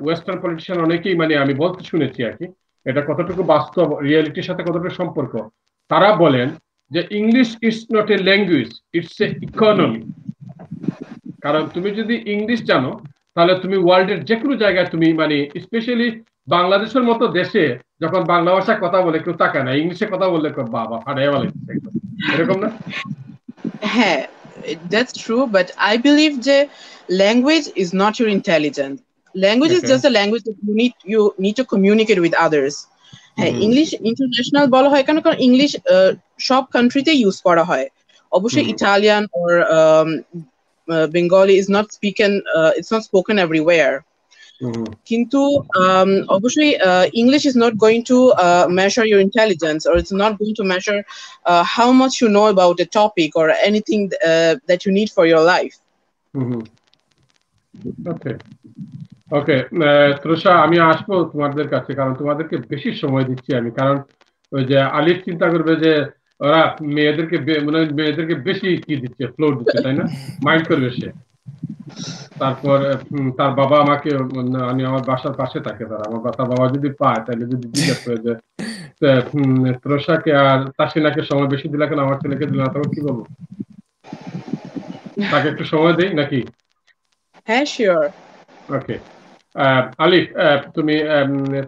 ওয়েস্টার্ন পলিটিশিয়ান অনেকেই মানে আমি বলতে শুনেছি আর কি, এটা কতটুকু বাস্তব, রিয়েলিটির সাথে কতটুকু সম্পর্ক, তারা বলেন যে English is not a language, it's a economy. কারণ তুমি যদি ইংলিশ জানো তাহলে তুমি ওয়ার্ল্ডের যে কোনো জায়গায় তুমি মানে স্পেশালি বাংলাদেশের মতো দেশে যখন বাংলা ভাষায় কথা বলে কেউ তাকায় না, ইংলিশে কথা বললে বাবা ফাটাইয়া বলে, এরকম না? হ্যাঁ, that's true, but I believe যে language is not your intelligence. Language is Okay. just a language that you need to communicate with others. হ্যাঁ, ইংলিশ ইন্টারন্যাশনাল বলা হয় কারণ ইংলিশ সব কান্ট্রিতে ইউজ করা হয়। অবশ্যই Italian or Bengali is not it's not spoken everywhere. কিন্তু অবশ্যই English is not going to measure your intelligence, or it's not going to measure how much you know about a topic or anything that you need for your life. ওকে ওকে, তৃষা আমি আসবো তোমাদের কাছে, কারণ তোমাদেরকে বেশি সময় দিচ্ছি আমি, কারণ ওই যে আলিফ চিন্তা করবে যে ওরা মেয়েদেরকে বেশি কি দিচ্ছে, ফ্লোর দিচ্ছে, তাই না? মাইন্ড করবে সে। তারপর তার বাবা আমাকে, আমি আমার বাসার পাশে থাকে, তার বাবা যদি পায় তাহলে যদি জিজ্ঞেস করে যে তৃষাকে আর তাসিনাকে সময় বেশি দিলা কেন, আমার ছেলেকে দিল না, তখন কি বলবো? তাকে একটু সময় দেই নাকি? হ্যাঁ, শিওর। ওকে, আলিফ, তুমি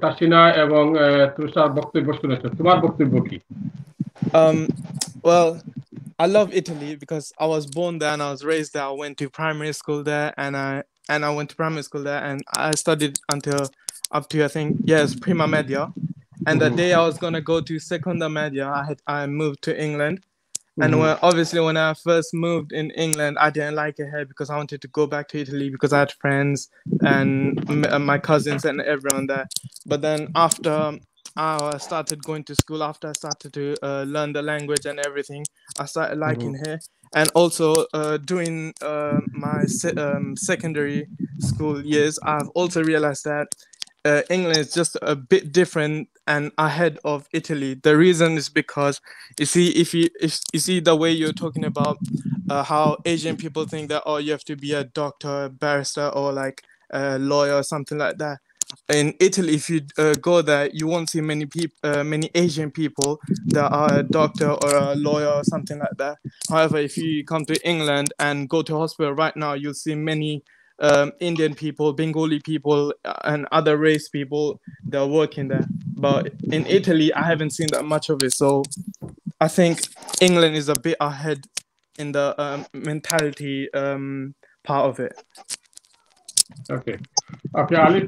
তাসিনা এবং তৃষার বক্তব্য শুনেছো, তোমার বক্তব্য কি? Well, I love Italy because I was born there and I was raised there. I went to primary school there, and I went to primary school there, and I studied until up to, I think, yes, prima media. And the day I was gonna go to secunda media, I moved to England. And obviously when I first moved in England, I didn't like it here because I wanted to go back to Italy because I had friends and my cousins and everyone there. But then after I started going to school, after I started to learn the language and everything, I started liking here. And also during my secondary school years, I've also realized that England is just a bit different and ahead of Italy. The reason is because if you see the way you're talking about how Asian people think that, oh, you have to be a doctor, a barrister, or like a lawyer or something like that. In Italy, if you go there, you won't see many Asian people that are a doctor or a lawyer or something like that. However, if you come to England and go to hospital right now, you'll see many Indian people, Bengali people, and other race people that are working there. But in Italy, I haven't seen that much of it. So I think England is a bit ahead in the mentality part of it. ওকে ওকে, আলিফ,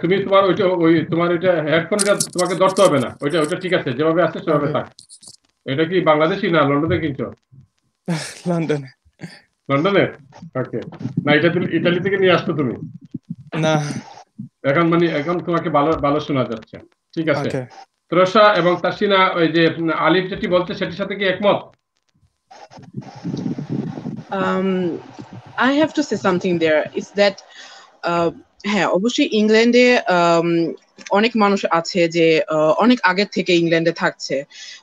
তুমি তোমার তোমার এটা হেডফোনটা তোমাকে ধরতে হবে না, ওইটা ঠিক আছে, যেভাবে আছে সেভাবে থাক। এটা কি বাংলাদেশি না লন্ডনে কিনছো? লন্ডনে। লন্ডনে? ওকে, না এটা ইতালি থেকে নিয়ে আসছো তুমি? না, এখন তোমাকে ভালো ভালো শোনা যাচ্ছে, ঠিক আছে। তৃষা এবং তাসিনা, ওই যে আলিফ যেটি বলছে সেটির সাথে কি একমত? I have to say something there. Is that হ্যাঁ, অবশ্যই ইংল্যান্ডে অনেক মানুষ আছে যে অনেক আগে থেকে ইংল্যান্ডে থাকছে,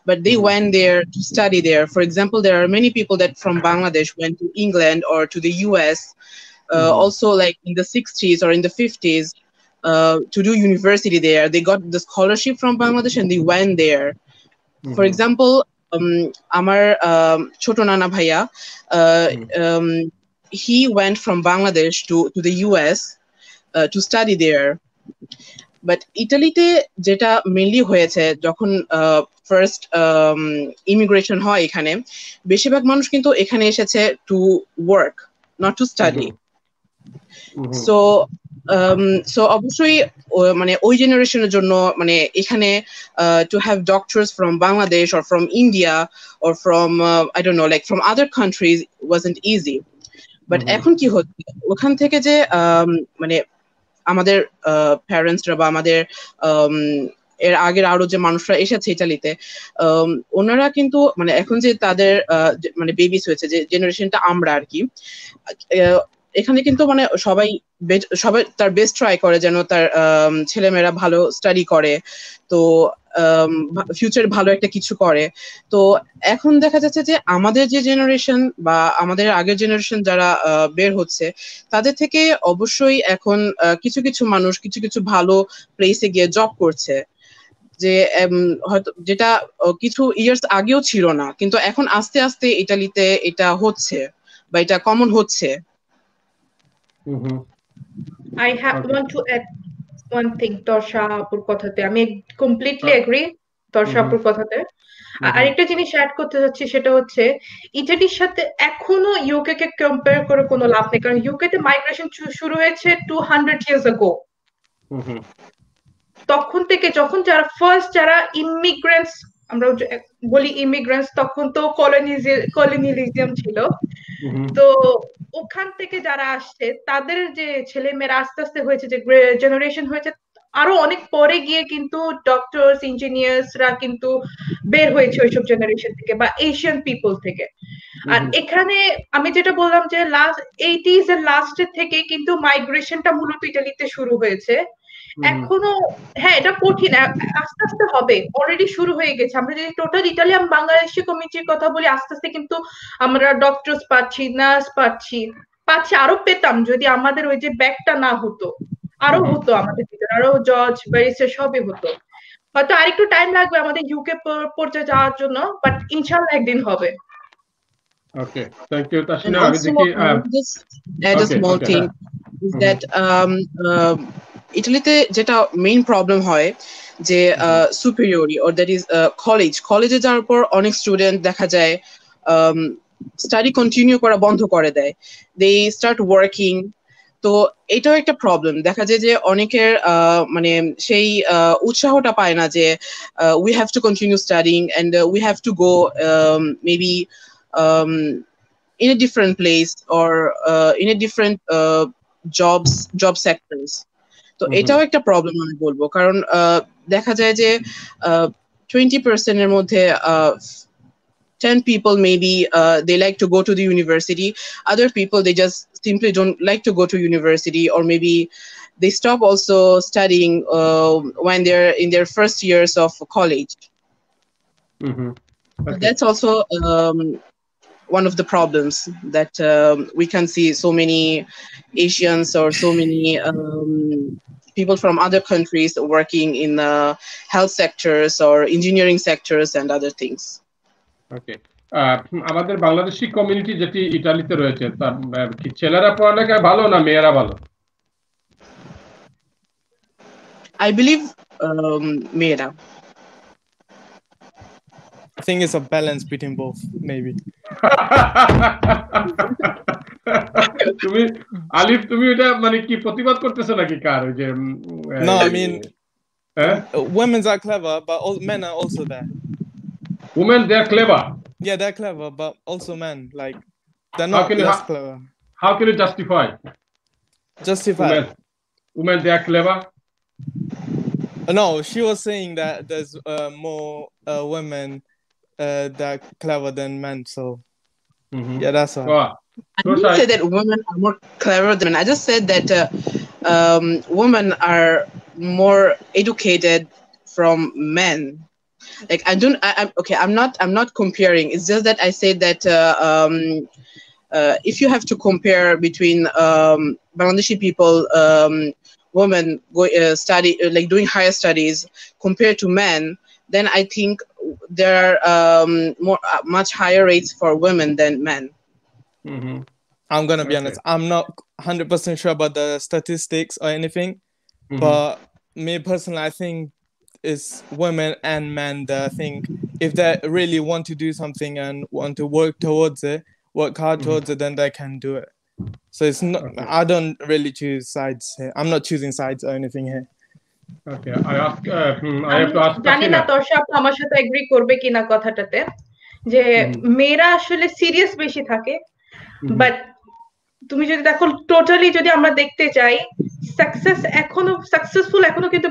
but they went there to study there. For example, there are many people that from Bangladesh went to England or to the US, also like in the 60s or in the 50s to do university there. They got the scholarship from Bangladesh and they went there. For example, আমার ছোট নানা ভাইয়া, he went from Bangladesh to the US to study there. But ইটালিতে যেটা মেইনলি হয়েছে, যখন ফার্স্ট ইমিগ্রেশন হয় এখানে, বেশিরভাগ মানুষ কিন্তু এখানে এসেছে to work, not to study. So অবশ্যই মানে ওই জেনারেশনের জন্য মানে এখানে to have doctors from Bangladesh or from India or from I don't know, like from other countries wasn't easy. But এখন কি হচ্ছে, ওখান থেকে যে মানে আমাদের প্যারেন্টসরা বা আমাদের এর আগের আরো যে মানুষরা এসেছে ইটালিতে, ওনারা কিন্তু মানে এখন যে তাদের মানে বেবিস হয়েছে, যে জেনারেশনটা আমরা আর কি, এখানে কিন্তু মানে সবাই তার বেস্ট ট্রাই করে যেন তার ছেলেমেয়েরা ভালো স্টাডি করে, তো ফিউচার ভালো একটা কিছু করে। তো এখন দেখা যাচ্ছে যে আমাদের যে জেনারেশন বা আমাদের আগের জেনারেশন যারা বের হচ্ছে, তাদের থেকে অবশ্যই এখন কিছু কিছু মানুষ কিছু কিছু ভালো প্লেসে গিয়ে জব করছে। যে হয়তো যেটা কিছু ইয়ার্স আগেও ছিল না, কিন্তু এখন আস্তে আস্তে ইটালিতে এটা হচ্ছে বা এটা কমন হচ্ছে। I want to add one thing তর্ষা আপুর কথাতে আমি কমপ্লিটলি এগ্রি তর্ষা আপুর কথাতে। আরেকটা জিনিস অ্যাড করতে যাচ্ছি, সেটা হচ্ছে ইটালির সাথে এখনো ইউকে কে কম্পেয়ার করে কোনো লাভ নেই, কারণ ইউকে তে মাইগ্রেশন শুরু হয়েছে 200 years ago। তখন থেকে যখন যারা ইমিগ্রেন্টস, আমরা বলি ইমিগ্রেন্টস, তখন তো কলোনিয়ালিজম ছিল, তো ওখান থেকে যারা আসছে তাদের যে ছেলে মেয়েরা আস্তে আস্তে হয়েছে, যে জেনারেশন হয়েছে, আরো অনেক পরে গিয়ে কিন্তু ডক্টরস ইঞ্জিনিয়ার্সরা কিন্তু বের হয়েছে ওইসব জেনারেশন থেকে বা এশিয়ান পিপল থেকে। আর এখানে আমি যেটা বললাম যে লাস্ট 80s এর লাস্টের থেকে কিন্তু মাইগ্রেশনটা মূলত ইটালিতে শুরু হয়েছে। এখনো হ্যাঁ এটা কঠিন, আস্তে আস্তে হবে, অলরেডি শুরু হয়ে গেছে। আমরা যদি টোটাল ইটালিয়ান বাংলাদেশি কমিউনিটির কথা বলি, আস্তে আস্তে কিন্তু আমরা ডক্টরস পাচ্ছি, নার্স পাচ্ছি, আরো পেতাম যদি আমাদের ওই যে ব্যাগটা না হতো, আরো হতো আমাদের ভিতরে, আরো জজ ব্যারিস্টার সবই হতো। হয়তো আরেকটু টাইম লাগবে আমাদের ইউকে পর্যায়ে যাওয়ার জন্য, বাট ইনশাআল্লাহ একদিন হবে। ওকে, থ্যাংক ইউ তাসনিয়া। আমি দেখি add a small thing is that ইটালিতে যেটা মেইন প্রবলেম হয় যে সুপিরিয়রি অর দ্যাট ইজ কলেজে যাওয়ার পর অনেক স্টুডেন্ট দেখা যায় স্টাডি কন্টিনিউ করা বন্ধ করে দেয়, দে স্টার্ট ওয়ার্কিং। তো এটাও একটা প্রবলেম, দেখা যায় যে অনেকের মানে সেই উৎসাহটা পায় না যে we have to continue studying and we have to go maybe in a different place or in a different job sectors. তো এটাও একটা প্রবলেম আমি বলবো, কারণ দেখা যায় যে 20% এর মধ্যে 10 people maybe they like to go to the university, other people they just simply don't like to go to university, or maybe they stop also studying when they're in their first years of college. Okay. That's also one of the problems that we can see so many Asians or so many people from other countries working in health sectors or engineering sectors and other things. Okay. আমাদের বাংলাদেশি কমিউনিটি যেটি ইতালিতে রয়েছে, তার কি ছেলেরা পড়ালেখায় ভালো না মেয়েরা ভালো? I believe মেয়েরা। I think it's a balance between both, maybe. তুমি আলিফ, তুমি এটা মানে কি প্রতিবাদ করতেছ নাকি কার ওই যে? No, I mean women are clever, but men are also there. Women, they're clever. Yeah, they're clever, but also men, like they're not less clever. How can you justify women they are clever? No, she was saying that there's more women that are clever than men, so yeah, that's why. I didn't say that women are more clever than men. I just said that women are more educated from men. Like I'm not comparing. It's just that I said that if you have to compare between Bangladeshi people, women study like doing higher studies compared to men, then I think there are much higher rates for women than men. I'm gonna be honest, I'm not 100% sure about the statistics or anything, but me personally, I think it's women and men that I think if they really want to do something and want to work hard towards it, then they can do it. So it's not, I don't really choose sides here. I'm not choosing sides or anything here. Okay, I have to ask জানি না তর্ষা আমার সাথে এগ্রি করবে কিনা কথাটাতে, যে মেয়েরা আসলে সিরিয়াস বেশি থাকে, বাট তুমি যদি দেখো টোটালি যদি আমরা দেখতে চাই, সাকসেসফুল এখনো কিন্তু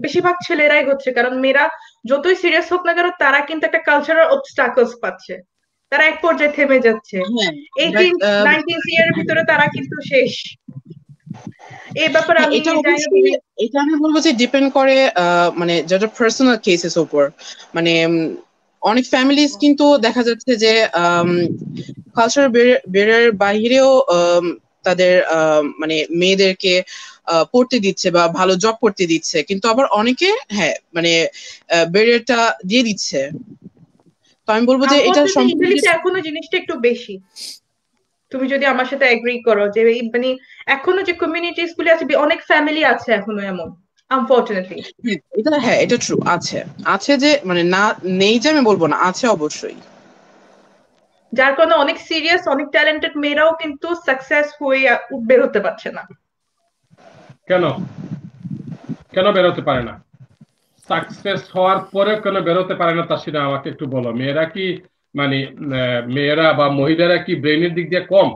বেশিরভাগ ছেলেরাই হচ্ছে, কারণ মেয়েরা যতই সিরিয়াস হোক না কেন তারা কিন্তু একটা কালচারাল অবস্টাকলস পাচ্ছে, তারা এক পর্যায়ে থেমে যাচ্ছে। 18-19 ইয়ারের ভিতরে তারা কিন্তু শেষ। এই ব্যাপারে এটা আমি বলবো যে ডিপেন্ড করে মানে যেটা পার্সোনাল কেসেস উপর। মানে অনেক ফ্যামিলিজ কিন্তু দেখা যাচ্ছে যে কালচারাল ব্যারিয়ার বাহিরেও তাদের মানে মেয়েদেরকে পড়তে দিচ্ছে বা ভালো জব করতে দিচ্ছে, কিন্তু আবার অনেকে হ্যাঁ মানে ব্যারিয়ারটা দিয়ে দিচ্ছে। তো আমি বলবো যে এটা আনফরচুনেটলি সম্পূর্ণ ইতালিতে এখনো জিনিসটা একটু বেশি। তুমি যদি আমার সাথে এগ্রি করো যে মানে এখনো যে কমিউনিটিস গুলি আছে, অনেক ফ্যামিলি আছে এখনো এমন, আনফরচুনেটলি। হ্যাঁ এটা ট্রু, আছে আছে যে মানে না নেই যে আমি বলবো না, আছে অবশ্যই। যার কারণে অনেক সিরিয়াস, অনেক ট্যালেন্টেড মেয়েরাও কিন্তু সাকসেস হয়ে বের হতে পারছে না। কেন কেন বেরোতে পারে না? সাকসেস হওয়ার পরেও কেন বেরোতে পারে না তাসিনা, আমাকে একটু বলো। মেয়েরা কি মানে মেয়েরা বা মহিলারা কি ব্রেনের দিক দিয়ে কম?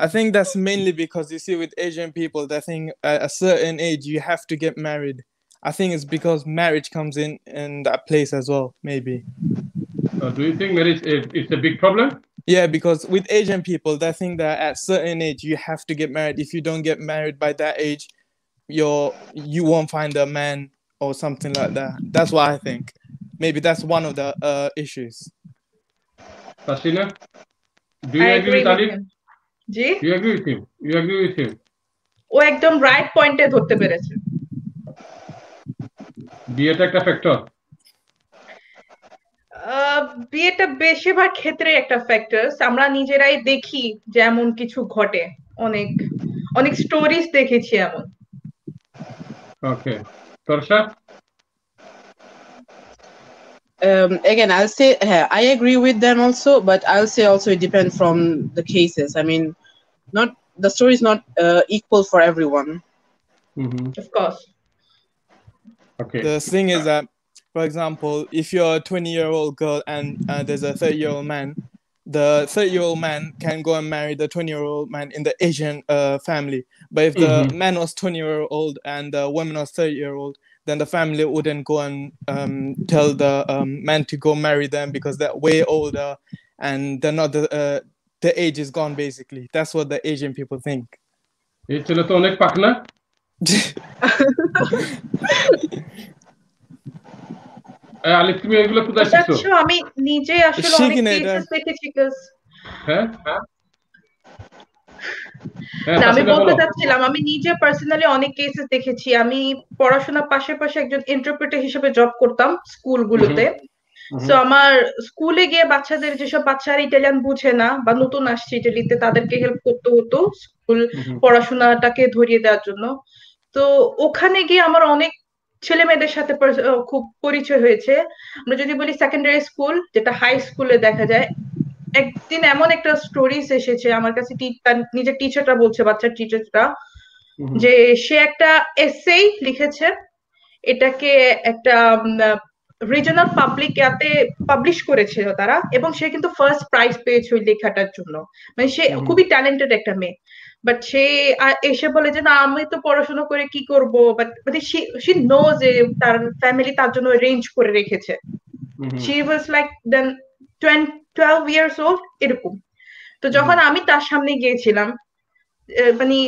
I think that's mainly because you see with Asian people, they think at a certain age you have to get married. I think it's because marriage comes in that place as well, maybe. Do you think marriage is a big problem? Yeah, because with Asian people, they think that at certain age you have to get married. If you don't get married by that age, you won't find a man or something like that. That's what I think. Maybe that's one of the issues. Tasina, do you I agree with Ali? G, Do you agree with him? You agree with him? ও একদম রাইট পয়েন্টে ধরতে পেরেছে। বিয়েটা একটা ফ্যাক্টর। বিয়েটা বেশিরভাগ ক্ষেত্রে একটা ফ্যাক্টরস, আমরা নিজেরাই দেখি যে এমন কিছু ঘটে, অনেক অনেক স্টোরিজ দেখেছি এমন। ওকে, Torsa? Again, I'll say I agree with them also, but I'll say also it depends from the cases. I mean, not the story is not equal for everyone. Of course. Okay. The thing is that, for example, if you're a 20-year-old girl and there's a 30-year-old man, the 30-year-old man can go and marry the 20-year-old man in the Asian family. But if the man was 20-year-old and the woman was 30-year-old, then the family wouldn't go and tell the man to go marry them because they're way older and they're not the age is gone, basically. That's what the Asian people think. এই ছেলে তো অনেক পাকনা। আলিফ, তুমি এগুলো কোথায় শিখছো? আমি নিজে আসলে অনেক কেসেস দেখেছি। হ্যাঁ, আমি বলতে চাচ্ছিলাম আমি নিজে পার্সোনালি অনেক কেসেস দেখেছি। আমি পড়াশোনার পাশাপাশি একজন ইন্টারপ্রেটার হিসেবে জব করতাম স্কুলগুলোতে। সো আমার স্কুলে গিয়ে বাচ্চাদের, যেসব বাচ্চারা ইটালিয়ান বুঝে না বা নতুন আসছে ইটালিতে, তাদেরকে হেল্প করতে হতো স্কুল পড়াশোনাটাকে ধরিয়ে দেওয়ার জন্য। তো ওখানে গিয়ে আমার অনেক ছেলে মেয়েদের সাথে খুব পরিচয় হয়েছে। আমরা যদি বলি সেকেন্ডারি স্কুল, যেটা হাই স্কুলে দেখা যায়, একদিন এমন একটা স্টোরিজ এসেছে আমার কাছে, নিজের টিচারটা বলছে, বাচ্চার টিচারটা, যে সে একটা এসেই লিখেছে, এটাকে একটা রিজনাল পাবলিকে পাবলিশ করেছিল তারা, এবং সে কিন্তু ফার্স্ট প্রাইজ পেয়েছে ওই লেখাটার জন্য। মানে সে খুবই ট্যালেন্টেড একটা মেয়ে, বাট সে এসে বলে যে না আমি তো পড়াশোনা করে কি করব, বাট শি নো যে তার ফ্যামিলি তার জন্য অ্যারেঞ্জ করে রেখেছে। She was like then 12 years old এরকম। তো যখন আমি তার সামনে গিয়েছিলাম, মানে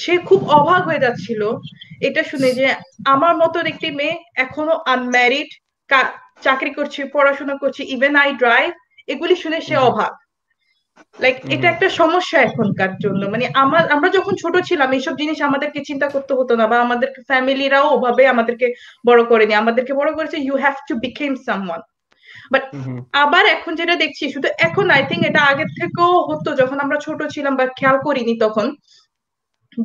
সে খুব অবাক হয়ে যাচ্ছিল এটা শুনে যে আমার মতো একটি মেয়ে এখনো আনম্যারিড, চাকরি করছি, পড়াশোনা করছি, ইভেন আই ড্রাইভ, এগুলি শুনে সে অবাক। লাইক এটা একটা সমস্যা এখনকার জন্য। মানে আমরা যখন ছোট ছিলাম এইসব জিনিস আমাদেরকে চিন্তা করতে হতো না, বা আমাদের ফ্যামিলিরাও ওভাবে আমাদেরকে বড় করেনি। আমাদেরকে বড় করেছে you have to become someone. But আবার এখন যেটা দেখছি, শুধু এখন আই থিঙ্ক এটা আগের থেকেও হতো যখন আমরা ছোট ছিলাম বা খেয়াল করিনি তখন,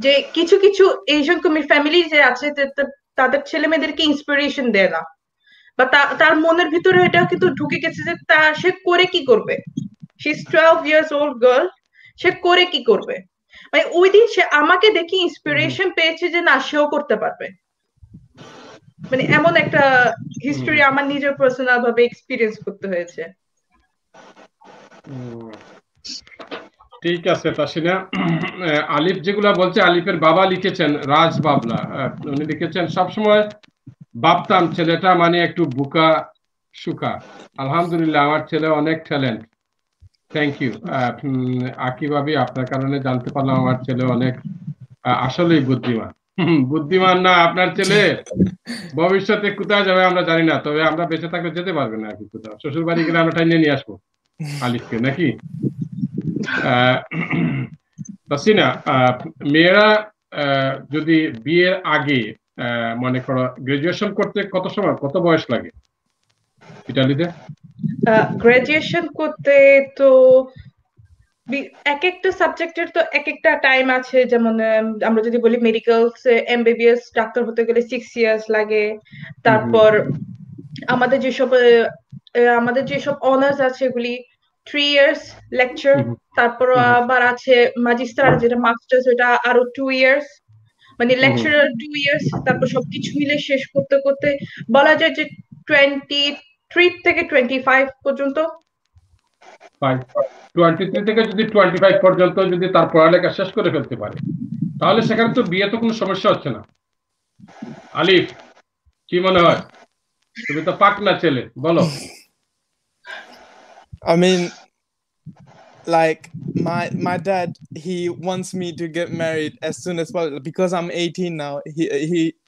যে কিছু কিছু এশিয়ান ফ্যামিলি যে আছে তাদের ছেলে মেয়েদেরকে ইন্সপিরেশন দেয় না, বা তার মনের ভিতরে এটা কিন্তু ঢুকে গেছে যে সে করে কি করবে, she is 12 years old girl, সে করে কি করবে। মানে ওই দিন সে আমাকে দেখে ইন্সপিরেশন পেয়েছে যে না সেও করতে পারবে। মানে এমন একটা হিস্টরি আমার নিজের পার্সোনাল ভাবে এক্সপিরিয়েন্স করতে হয়েছে। ঠিক আছে তাসিনা। আলিফ যেগুলা বলছে, আলিফের বাবা লিখেছেন, রাজ বাবলা, উনি লিখেছেন সবসময় ভাবতাম ছেলেটা মানে একটু বুকা সুকা। আলহামদুলিল্লাহ আমার ছেলে অনেক ট্যালেন্ট। থ্যাংক ইউ আকি ভাবি, আপনার কারণে জানতে পারলাম আমার ছেলে অনেক আসলেই বুদ্ধিমান। বুদ্ধিমান না আপনার ছেলে, ভবিষ্যতে কোথায় যাবে আমরা জানি না, তবে আমরা বেঁচে থাকলে যেতে পারবে না আর কি কোথাও। শ্বশুর বাড়ি গেলে আমরা টাইনে নিয়ে আসবো আলিফকে, নাকি? তাসিনা, মেয়েরা যদি বিয়ের আগে মনে করো গ্রাজুয়েশন করতে কত বয়স লাগে ইতালিতে? গ্রাজুয়েশন করতে তো এক একটা সাবজেক্টের তো এক একটা টাইম আছে, যেমন আমরা যদি বলি মেডিকেল এমবিবিএস ডাক্তার হতে গেলে 6 ইয়ার্স লাগে। তারপর আমাদের যেসব অনার্স আছে এগুলি 3 ইয়ার্স লেকচার। তারপর আবার আছে ম্যাজিস্টার, যেটা মাস্টার্স, ওটা আরো 2 ইয়ার্স, মানে লেকচারার 2 ইয়ার্স। তারপর সবকিছু মিলে শেষ করতে করতে বলা যায় যে 23 থেকে 25 পর্যন্ত। 23 থেকে যদি 25 পর্যন্ত যদি তার পড়ালেখা শেষ করে ফেলতে পারে, তাহলে সেখানে তো বিয়ে তো কোনো সমস্যা হচ্ছে না। আলিফ, কি মনে হয়? তুমি তো পাকনা ছেলে, বলো। I mean, like my dad, he wants me to get married as soon as possible because I'm 18 now.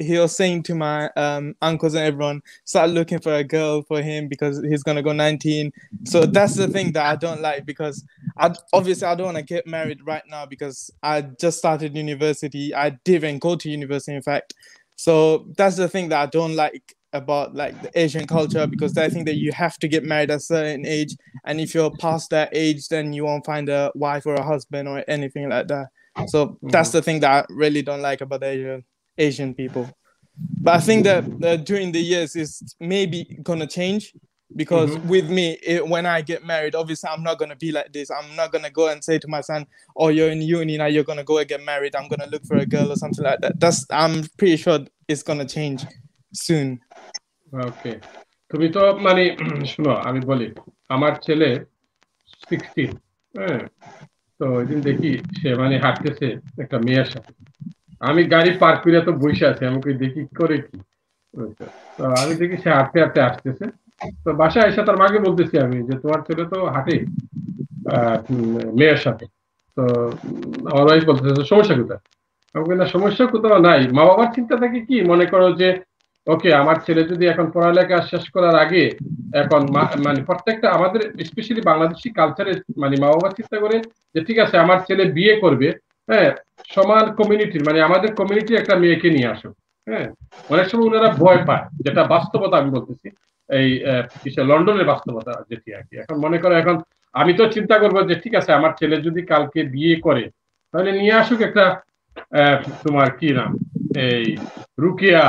He was saying to my uncles and everyone, start looking for a girl for him because he's gonna go 19. So that's the thing that I don't like, because obviously I don't want to get married right now because I just started university. I didn't go to university, in fact. So that's the thing that I don't like about like the Asian culture, because I think that you have to get married at a certain age, and if you're past that age, then you won't find a wife or a husband or anything like that. So that's the thing that I really don't like about Asian people. But I think that during the years is maybe gonna change, because with me, when I get married, obviously I'm not gonna be like this. I'm not gonna go and say to my son, "Oh, you're in uni now, you're gonna go and get married. I'm gonna look for a girl or something like that." I'm pretty sure it's gonna change soon. ওকে, তুমি তো মানে শোনো, আমি বলি, আমার ছেলে 16, হ্যাঁ, তো ওই দিন দেখি সে মানে হাঁটতেছে একটা মেয়ের সাথে। আমি গাড়ি পার্ক করে তো বসে আছি, আমি দেখি করে কি, তো আমি দেখি সে হাঁটতে হাঁটতে আসতেছে। তো বাসায় এসে তার মাকে বলতেছি আমি যে তোমার ছেলে তো হাঁটে মেয়ের সাথে। তো আমার ওয়াইফ বলতেছে সমস্যা কোথায়? আমাকে না, সমস্যা কোথাও নাই। মা বাবার চিন্তা থাকে কি, মনে করো যে ওকে আমার ছেলে যদি এখন পড়ালেখা শেষ করার আগে, এখন মানে প্রত্যেকটা আমাদের স্পেশালি বাংলাদেশি কালচারে মানে মা বাবা চিন্তা করে যে ঠিক আছে আমার ছেলে বিয়ে করবে, হ্যাঁ, সমান কমিউনিটির মানে আমাদের কমিউনিটির একটা মেয়েকে নিয়ে আসো। হ্যাঁ, অনেক সময় ওনারা ভয় পায়, যেটা বাস্তবতা আমি বলতেছি, এই লন্ডনের বাস্তবতা যেটি আর কি। এখন মনে করো এখন আমি তো চিন্তা করবো যে ঠিক আছে আমার ছেলে যদি কালকে বিয়ে করে, তাহলে নিয়ে আসুক একটা তোমার কি নাম, এই রুকিয়া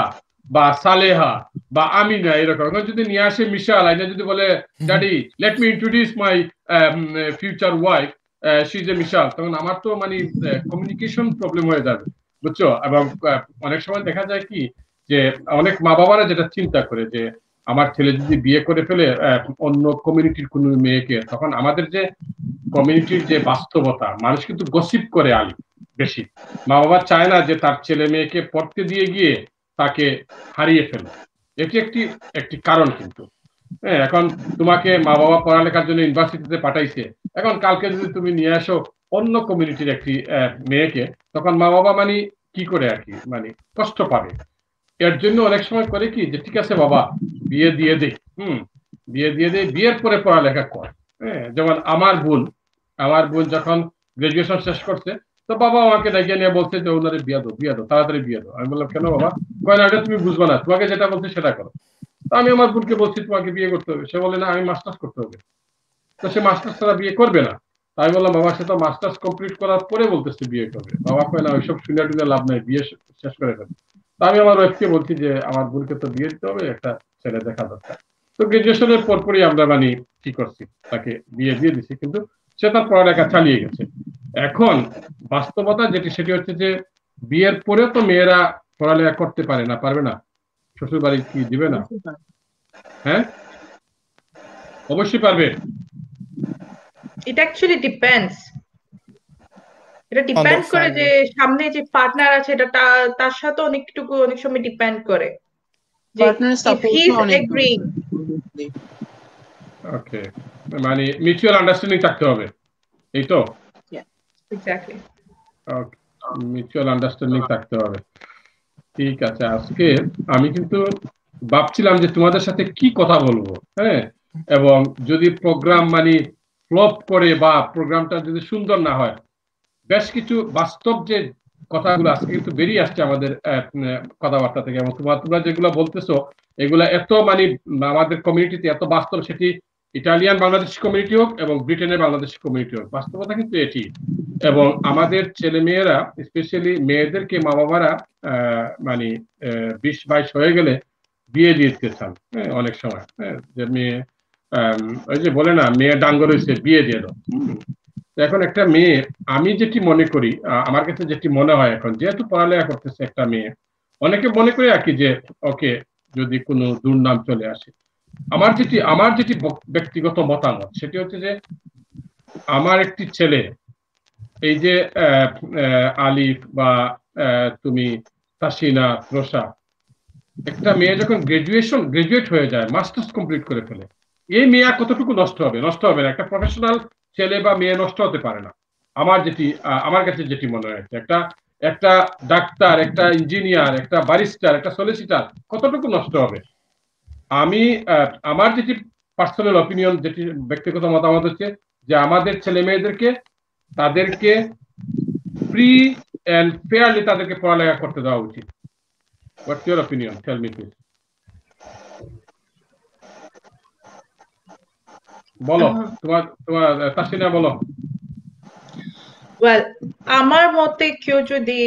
বা সালেহা বা আমিনা, এরকম যদি নিয়ে আসে মিশাল, এটা যদি বলে daddy let me introduce my future wife, she is a মিশাল, তখন আমার তো মানে কমিউনিকেশন প্রবলেম হয়ে যাবে, বুঝছো? এবং অনেক সময় দেখা যায় কি যে অনেক মা বাবারা যেটা চিন্তা করে যে আমার ছেলে যদি বিয়ে করে ফেলে অন্য কমিউনিটির কোনো মেয়েকে, তখন আমাদের যে কমিউনিটির যে বাস্তবতা, মানুষ কিন্তু গসিপ করে আলি বেশি। মা বাবা চায় না যে তার ছেলে মেয়েকে পড়তে দিয়ে গিয়ে তাকে হারিয়ে ফেলে। এটি একটি কারণ কিন্তু। হ্যাঁ, এখন তোমাকে মা বাবা পড়ালেখার জন্য ইউনিভার্সিটিতে পাঠাইছে, এখন কালকে যদি তুমি নিয়ে আসো অন্য কমিউনিটির একটি মেয়েকে, তখন মা বাবা মানে কি করে আর কি মানে কষ্ট পাবে। এর জন্য অনেক সময় করে কি যে ঠিক আছে বাবা বিয়ে দিয়ে দে, বিয়ে দিয়ে দে, বিয়ের পরে পড়ালেখা কর। হ্যাঁ, যেমন আমার বোন যখন গ্রাজুয়েশন শেষ করছে, তো বাবা আমাকে ডেকে নিয়ে বলছে যে ওনারে বিয়ে দাও তাড়াতাড়ি বিয়ে দাও। আমি বললাম কেন বাবা? কয় না, এটা তুমি বুঝবো না, তোমাকে যেটা বলছে সেটা করো। তো আমি আমার বোনকে বলছি তোমাকে বিয়ে করতে হবে, সে বলে না আমি মাস্টার্স করতে হবে, তো সে মাস্টার্স ছাড়া বিয়ে করবে না। আমি বললাম বাবা সে তো মাস্টার্স কমপ্লিট করার পরে বলতেছে বিয়ে করবে। বাবা কয় না ওইসব শুনে টুনে লাভ নাই, বিয়ে শেষ করে ফেলবে। তো আমি আমার ওয়াইফকে বলছি যে আমার বোনকে তো বিয়ে দিতে হবে, একটা ছেলে দেখা দরকার। তো গ্রাজুয়েশনের পরপরই আমরা মানে কি করছি, তাকে বিয়ে দিয়ে দিছি, কিন্তু সে তার পড়ালেখা চালিয়ে গেছে। এখন বাস্তবতা যেটি সেটি হচ্ছে যে বিয়ের পরেও তো মেয়েরা পড়ালেখা করতে পারে না, পারবে না? শ্বশুর বাড়ি কি দিবে না? হ্যাঁ, অবশ্যই পারবে। এটা অ্যাকচুয়ালি ডিপেন্ডস, এটা ডিপেন্ড করে যে সামনে যে পার্টনার আছে, এটা তার সাথে অনেক সময় ডিপেন্ড করে যে if he is agreeing. ওকে, মানে মিউচুয়াল আন্ডারস্ট্যান্ডিং থাকতে হবে, এই তো? এক্স্যাক্টলি, ওকে, মিউচুয়াল আন্ডারস্ট্যান্ডিং থাকতে হবে। ঠিক আছে, আজকে আমি কিন্তু ভাবছিলাম যে তোমাদের সাথে কি কথা বলবো, হ্যাঁ, এবং যদি প্রোগ্রাম মানে ফ্লপ করে বা প্রোগ্রামটা যদি সুন্দর না হয়, বেশ কিছু বাস্তব যে কথাগুলো আজকে কিন্তু বেরিয়ে আসছে আমাদের কথাবার্তা থেকে, এবং তোমরা যেগুলো বলতেছো এগুলা এত মানে আমাদের কমিউনিটিতে এত বাস্তব, সেটি ইটালিয়ান বাংলাদেশি কমিউনিটি হোক এবং ব্রিটেনের বাংলাদেশি কমিউনিটি হোক, বাস্তবতা কিন্তু এটি। এবং আমাদের ছেলে মেয়েরা, স্পেশালি মেয়েদেরকে মা বাবারা মানে 20-22 হয়ে গেলে বিয়ে দিয়ে দিতে চান অনেক সময়, যে মেয়ে ওই যে বলে না মেয়ে ডাঙ্গ রয়েছে বিয়ে দিয়ে দাও। এখন একটা মেয়ে, আমি যেটি মনে করি, আমার কাছে যেটি মনে হয় এখন, যেহেতু পড়ালেখা করতেছে একটা মেয়ে, অনেকে মনে করে আর কি যে ওকে যদি কোনো দুর্নাম চলে আসে, আমার যেটি ব্যক্তিগত মতামত সেটি হচ্ছে যে আমার একটি ছেলে, এই যে আলিফ বা তুমি তাসিনা, রোশা, একটা মেয়ে যখন গ্রাজুয়েট হয়ে যায়, মাস্টার্স কমপ্লিট করে ফেলে, এই মেয়ে কতটুকু নষ্ট হবে না। একটা প্রফেশনাল ছেলে বা মেয়ে নষ্ট হতে পারে না। আমার কাছে যেটি মনে হয়েছে, একটা ডাক্তার, একটা ইঞ্জিনিয়ার, একটা ব্যারিস্টার, একটা সলিসিটার কতটুকু নষ্ট হবে। আমার যেটি পার্সোনাল অপিনিয়ন, যেটি ব্যক্তিগত মতামত হচ্ছে যে আমাদের ছেলে মেয়েদেরকে তাদেরকে ফ্রি এন্ড ফেয়ারলি তাদেরকে পড়ালেখা করতে দেওয়া উচিত। What's your opinion? Tell me please. বলো, তোমার তাসিনা বলো। ওয়েল, আমার মতে কেউ যদি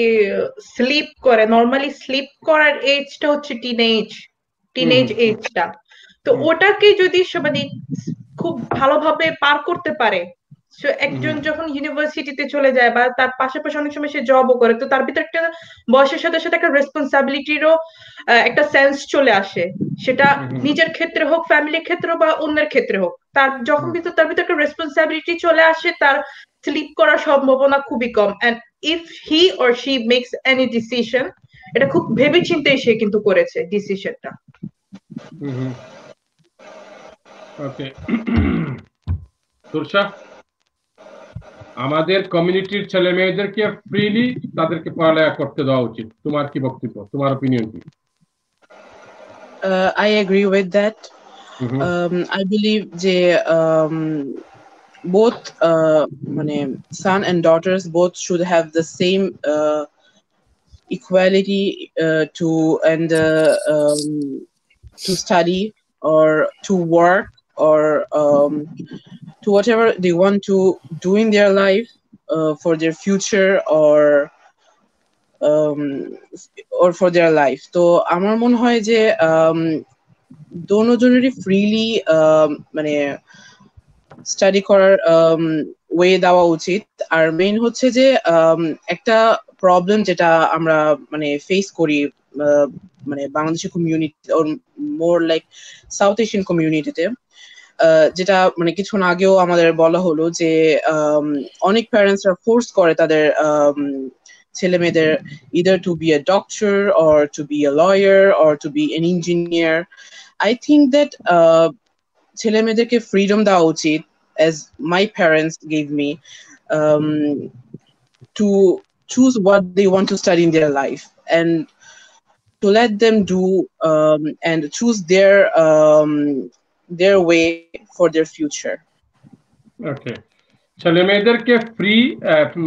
স্লিপ করে, নর্মালি স্লিপ করার এজটা হচ্ছে টিনেজ এজটা, তো ওটাকে যদি মানে খুব ভালোভাবে পার করতে পারে, একজন যখন ইউনিভার্সিটিতে চলে যায় বা তার পাশাপাশি অনেক সময় সে জবও করে, তো তার ভিতরে একটা বয়সের সাথে সাথে একটা রেসপন্সিবিলিটিরও একটা সেন্স চলে আসে, সেটা নিজের ক্ষেত্রে হোক, ফ্যামিলির ক্ষেত্রে বা অন্যের ক্ষেত্রে হোক। যখন তার ভিতরে একটা রেসপন্সিবিলিটি চলে আসে, তার স্লিপ করার সম্ভাবনা খুবই কম। And if he or she makes any decision, এটা খুব ভেবেচিন্তে সে কিন্তু করেছে ডিসিশনটা। ওকে, তুরশা, আমাদের কমিউনিটির ছেলে মেয়েদেরকে ফ্রিলি তাদেরকে পড়ালেখা করতে দেওয়া উচিত। তোমার কি বক্তব্য, তোমার অপিনিয়ন কি? I agree with that. I believe যে both মানে son and daughters both should have the same equality to study or to work or to whatever they want to do in their life for their future or for their life. তো আমার মনে হয় যে দোনোজনেরই ফ্রিলি মানে স্টাডি করার ওয়ে দেওয়া উচিত। আর মেইন হচ্ছে যে একটা প্রবলেম যেটা আমরা মানে ফেস করি মানে বাংলাদেশি কমিউনিটি ওর মোর লাইক সাউথ এশিয়ান কমিউনিটিতে, যেটা মানে কিছুক্ষণ আগেও আমাদের বলা হলো যে অনেক প্যারেন্টসরা ফোর্স করে তাদের ছেলে মেয়েদের either to be a doctor or to be a lawyer or to be an engineer. I think that ছেলে মেয়েদেরকে ফ্রিডম দেওয়া উচিত, as my parents gave me, to choose what they want to study in their life and to let them do and choose their way for their future. Okay. ছেলে মেয়েদেরকে ফ্রি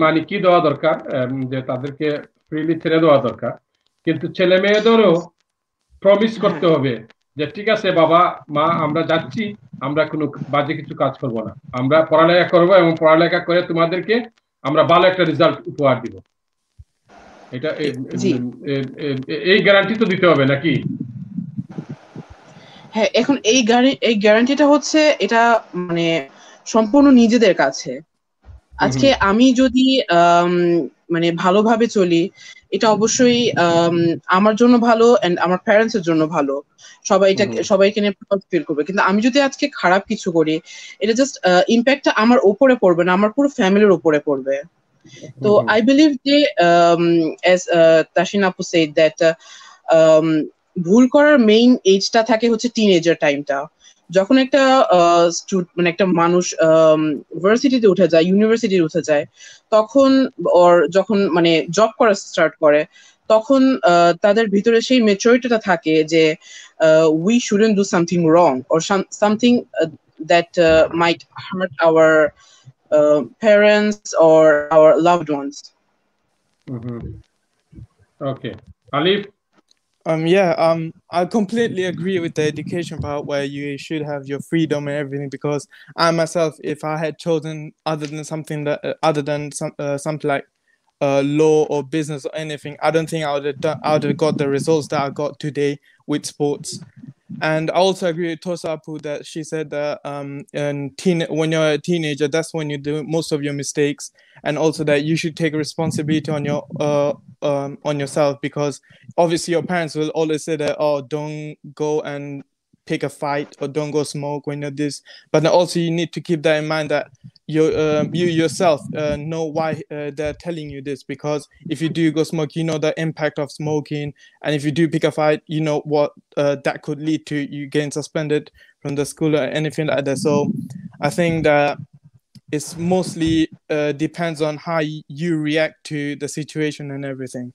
মানে কি দেওয়া দরকার, যে তাদেরকে ফ্রিলি ছেড়ে দেওয়া দরকার, কিন্তু ছেলে মেয়েদেরও প্রমিস করতে হবে যে ঠিক আছে বাবা মা, আমরা যাচ্ছি, আমরা কোনো বাজে কিছু কাজ করব না, আমরা পড়ালেখা করব এবং পড়ালেখা করে তোমাদেরকে আমরা ভালো একটা রেজাল্ট উপহার দিব। এটা এই গ্যারান্টি তো দিতে হবে নাকি? হ্যাঁ, এখন এই গ্যারান্টিটা হচ্ছে এটা মানে সম্পূর্ণ নিজেদের কাছে। আজকে আমি যদি মানে ভালোভাবে চলি, এটা অবশ্যই আমার জন্য ভালো এন্ড আমার প্যারেন্টস এর জন্য ভালো, সবাইকে নিয়ে প্রাউড ফিল করবে। কিন্তু আমি যদি আজকে খারাপ কিছু করি, এটা জাস্ট ইম্প্যাক্টটা আমার উপরে পড়বে না, আমার পুরো ফ্যামিলির উপরে পড়বে। তো আই বিলিভ যে অ্যাজ তাসিনা আপু সেড দ্যাট ভুল করার মেইন এজটা থাকে হচ্ছে টিনেজার টাইমটা। যখন একটা মানে একটা মানুষ ভার্সিটিতে উঠে যায়, ইউনিভার্সিটিতে উঠে যায়, তখন যখন মানে জব করা স্টার্ট করে, তখন তাদের ভিতরে সেই ম্যাচুরিটিটা থাকে যে we shouldn't do something wrong or something that might hurt our parents or our loved ones. Okay. Alif? I completely agree with the education part where you should have your freedom and everything, because I myself, if I had chosen other than something like law or business or anything, I don't think I would have got the results that I got today with sports. And I also agree with Tosapu that she said that when you're a teenager, that's when you do most of your mistakes, and also that you should take responsibility on yourself, because obviously your parents will always say that, oh, don't go and pick a fight or don't go smoke when you're this. But then also you need to keep that in mind that you yourself know why they're telling you this, because if you do go smoke, you know the impact of smoking, and if you do pick a fight, you know what that could lead to, you getting suspended from the school or anything like that. So I think that it's mostly depends on how you react to the situation and everything.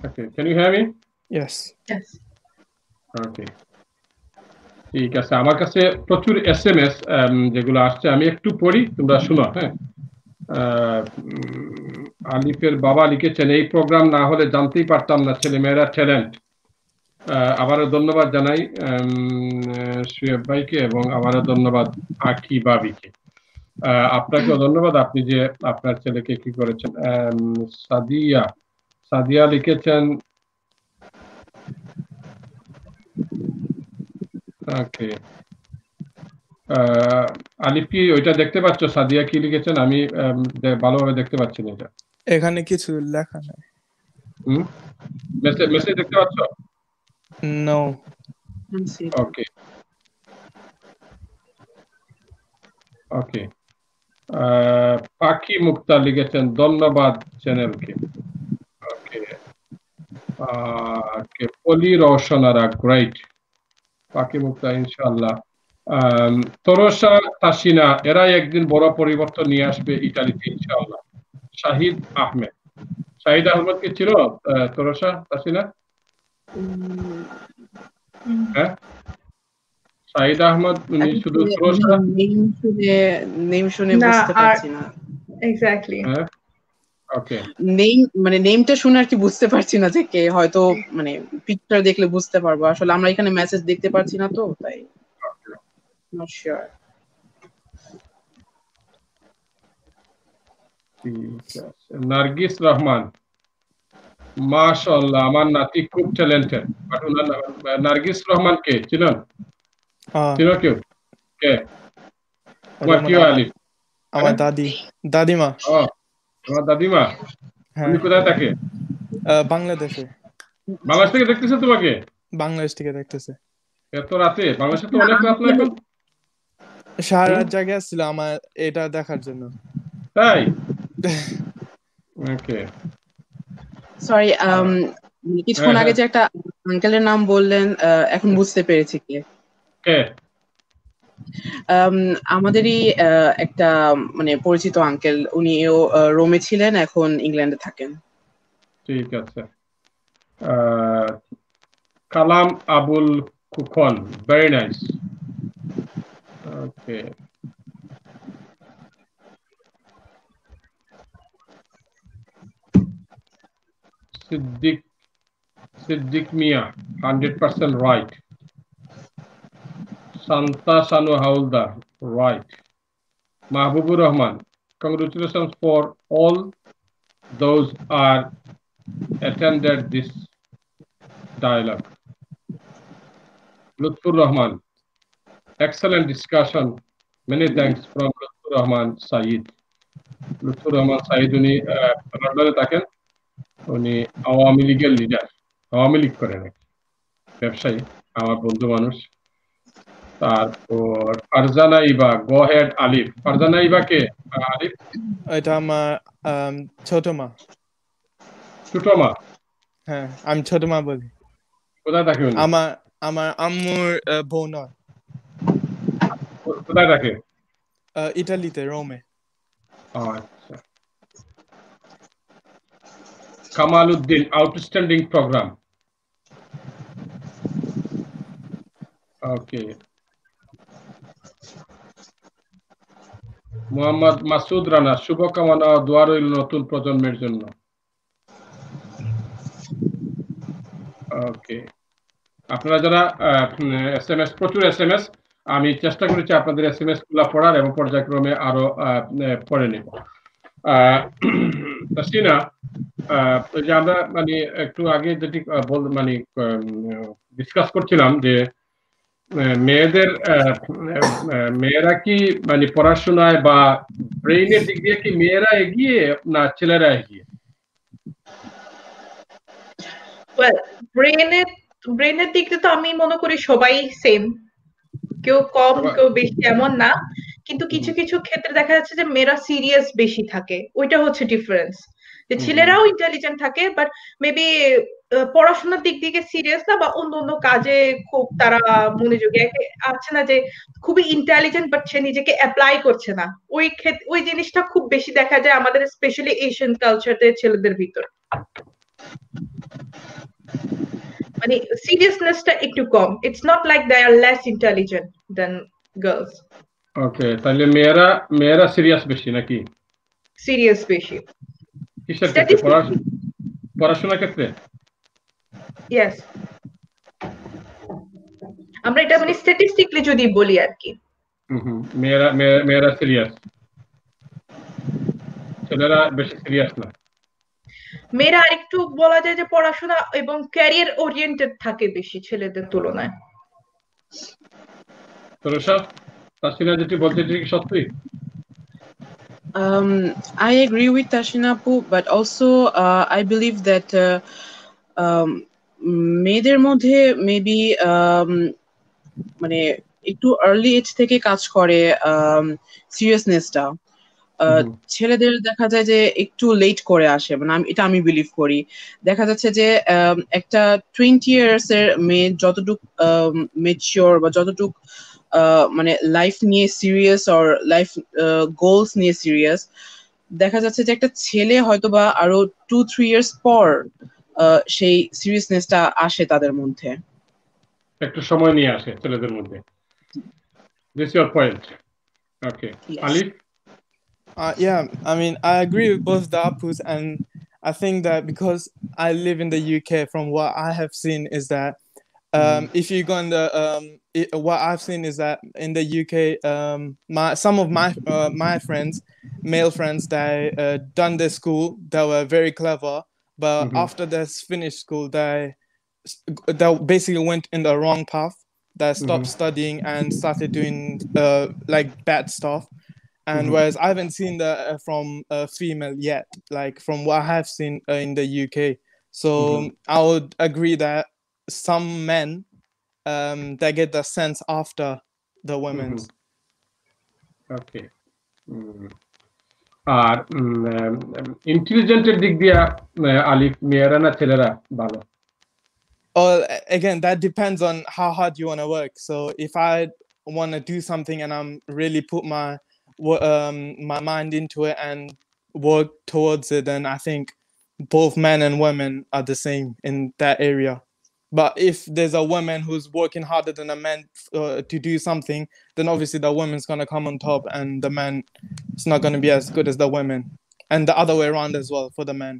Okay, can you hear me? Yes. Okay. ঠিক আছে, আমার কাছে প্রচুর এসএমএস যেগুলো আসছে, আমি একটু পড়ি, তোমরা শুনো। হ্যাঁ, আলিফের বাবা লিখেছেন, এই প্রোগ্রাম না হলে জানতেই পারতাম না ছেলেমেয়েরা ট্যালেন্ট। আবারও ধন্যবাদ জানাই সুয়েব ভাইকে, এবং আবারও ধন্যবাদ আখি বাবিকে। আপনাকেও ধন্যবাদ, আপনি যে আপনার ছেলেকে কি করেছেন। সাদিয়া লিখেছেন, ওকে, আলিফ কি ওইটা দেখতে পাচ্ছ? সাদিয়া কি লিখেছেন? আমি ভালোভাবে দেখতে পাচ্ছি না এটা। এখানে কিছু লেখা নাই। মেসেজ দেখতে পাচ্ছ? নো। ওকে ওকে, পাখি মুক্তা লিখেছেন, ধন্যবাদ চ্যানেলকে। ওকে ওকে, পলি রওশনারা, গ্রেট। পাখি মুক্তা, ইনশাআল্লাহ। তরসা তাসিনা, এরা একদিন বড় পরিবর্তন নিয়ে আসবে ইতালিতে, ইনশাআল্লাহ। শাহিদ আহমেদ, শাহিদ আহমেদ কে ছিল তরসা তাসিনা? হ্যাঁ, শাহিদ আহমদ, উনি শুধু তরসা নেম শুনে বুঝতে পারছি না। এক্স্যাক্টলি। হ্যাঁ, ওকে, নেমটা শুনে আর কি বুঝতে পারছি না যে কে, হয়তো পিকচার দেখলে বুঝতে পারবো, আসলে আমরা এখানে মেসেজ দেখতে পাচ্ছি না, তো তাই not sure. নার্গিস রহমান, মাশাআল্লাহ, আমার নাতি খুব ট্যালেন্টেড। নার্গিস রহমান কে চিনেন? চিনো কেউ? কে? তোমার কি আলিফ? আমার দাদিমা। আমার দাদিমা? উনি কোথায় থাকে? বাংলাদেশে। বাংলাদেশ থেকে দেখতেছে তোমাকে? বাংলাদেশ থেকে দেখতেছে। এত রাতে? বাংলাদেশে তো অনেক রাত না এখন? সারা রাত জায়গা ছিল আমার এটা দেখার জন্য। তাই? ওকে, সরি, কিছুক্ষণ আগে যে একটা আঙ্কেলের নাম বললেন, এখন বুঝতে পেরেছি কে। আমাদেরই একটা পরিচিত আঙ্কেল, উনিও রোমে ছিলেন, এখন ইংল্যান্ডে থাকেন। ঠিক আছে। Kalam Abul Khukon, very nice. Okay, Siddique Mia, 100% right. Shanta Shanu Howlader, right. Mahbubur Rahman, congratulations for all those are attended this dialogue. Lutfur Rahman, excellent discussion, many thanks from Lutfur Rahman Saeed. Lutfur Rahman Saeed উনি লন্ডনে থাকেন, উনি আওয়ামী লীগের লিডার, আওয়ামী লীগ করেন, ব্যবসায়ী, আমার বন্ধু মানুষ। তারপর ফারজানা ইবা, গো হেড আলিফ। ফারজানা ইবা কে? আলিফ এটা আমার ছোট মা। ছোট মা? হ্যাঁ, আমি ছোট মা বলি। কোথায় থাকে উনি? আমার আম্মুর বোন নয়। কোথায় থাকে? ইতালিতে, রোমে। আচ্ছা, Kamaluddin, outstanding program. Okay. Mohammad Masud Rana, শুভকামনা ও দোয়া রইল নতুন প্রজন্মের জন্য। ওকে, আপনারা যারা এসএমএস, প্রচুর এসএমএস, আমি চেষ্টা করেছি আপনাদের এসএমএস গুলা পড়ার এবং পর্যায়ক্রমে আরো পড়ে নেব। তাসকিনা, যে আমরা মানে একটু আগে যেটি মানে ডিসকাস করছিলাম যে মেয়েরা কি মানে পড়াশোনায় বা ব্রেইনের দিক দিয়ে কি মেয়েরা এগিয়ে না ছেলেরা এগিয়ে? ব্রেনের দিক দিয়ে তো আমি মনে করি সবাই সেম, কেউ কম কেউ বেশি এমন না, কিন্তু কিছু কিছু ক্ষেত্রে দেখা যাচ্ছে যে মেয়েরা সিরিয়াস বেশি থাকে, ওইটা হচ্ছে ডিফারেন্স। যে ছেলেরাও ইন্টেলিজেন্ট থাকে বাট মেবি পড়াশোনার দিক থেকে সিরিয়াস না, বা অন্য অন্য কাজে খুব তারা মনোযোগী আছে না, যে খুবই ইন্টেলিজেন্ট বাট সে নিজেকে অ্যাপ্লাই করছে না, ওই জিনিসটা খুব বেশি দেখা যায় আমাদের স্পেশালি এশিয়ান কালচারে ছেলেদের ভিতর। মানে সিরিয়াসনেসটা একটু কম, it's not like they are less intelligent than girls. Okay, তাহলে মেয়েরা সিরিয়াস বেশি নাকি? সিরিয়াস বেশি কিসের ক্ষেত্রে? পড়াশোনার ক্ষেত্রে? ইয়েস, আমরা এটা মানে স্ট্যাটিস্টিক্যালি যদি বলি আর কি। মেয়েরা সিরিয়াস, ছেলেরা বেশি সিরিয়াস না। মেয়েরা আরেকটু বলা যায় যে পড়াশোনা এবং ক্যারিয়ার ওরিয়েন্টেড থাকে বেশি ছেলেদের তুলনায়। তাসকিনা যেটি বলছে এটি কি সত্যি? I agree with Tashina Apu, but also I believe that মেয়েদের মধ্যে মেবি মানে একটু আর্লি এজ থেকে কাজ করে সিরিয়াসনেসটা, ছেলেদের দেখা যায় যে একটু লেট করে আসে, মানে এটা আমি বিলিভ করি। দেখা যাচ্ছে যে একটা 20 ইয়ার্স এর মেয়ে যতটুক ম্যাচিওর বা যতটুক মানে লাইফ নিয়ে সিরিয়াস অর লাইফ গোলস নিয়ে সিরিয়াস, দেখা যাচ্ছে যে একটা ছেলে হয়তোবা আরো 2-3 ইয়ার্স পর সেই সিরিয়াসনেসটা আসে তাদের মধ্যে, একটু সময় নিয়ে আসে ছেলেদের মধ্যে। This is your point. Okay. Yes. Alif? Yeah, I mean, I agree with both the Apus, and I think that because I live in the UK, from what I have seen is that if you go in the what I've seen is that in the UK, some of my friends, male friends, that done their school, that were very clever, but after they finished school, they basically went in the wrong path. That stopped studying and started doing like bad stuff. And whereas I haven't seen that from a female yet, like from what I have seen in the UK. So I would agree that some men, they get the sense after the women's. Okay. আর ইন্টেলিজেন্টের দিক দিয়ে আলিফ মেয়েরা না ছেলেরা ভালো? Oh, again, that depends on how hard you want to work. So if I want to do something and I'm really put my mind into it and work towards it, then I think both men and women are the same in that area. But if there's a woman who's working harder than a man to do something, then obviously the woman's going to come on top and the man is not going to be as good as the women, and the other way around as well for the men.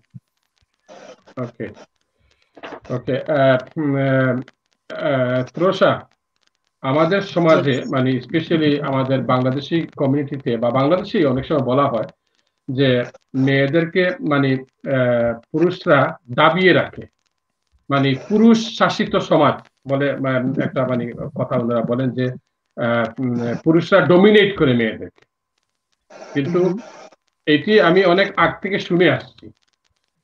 Okay. Okay. ত্রোশা, আমাদের সমাজে মানে স্পেশালি আমাদের বাংলাদেশি কমিউনিটিতে বা বাংলাদেশি অনেক সময় বলা হয় যে মেয়েদেরকে মানে পুরুষরা দাবিয়ে রাখে, মানে পুরুষ শাসিত সমাজ বলে একটা মানে কথা ওনারা বলেন যে পুরুষরা ডমিনেট করে মেয়েদেরকে। কিন্তু এটি আমি অনেক আগ থেকে শুনে আসছি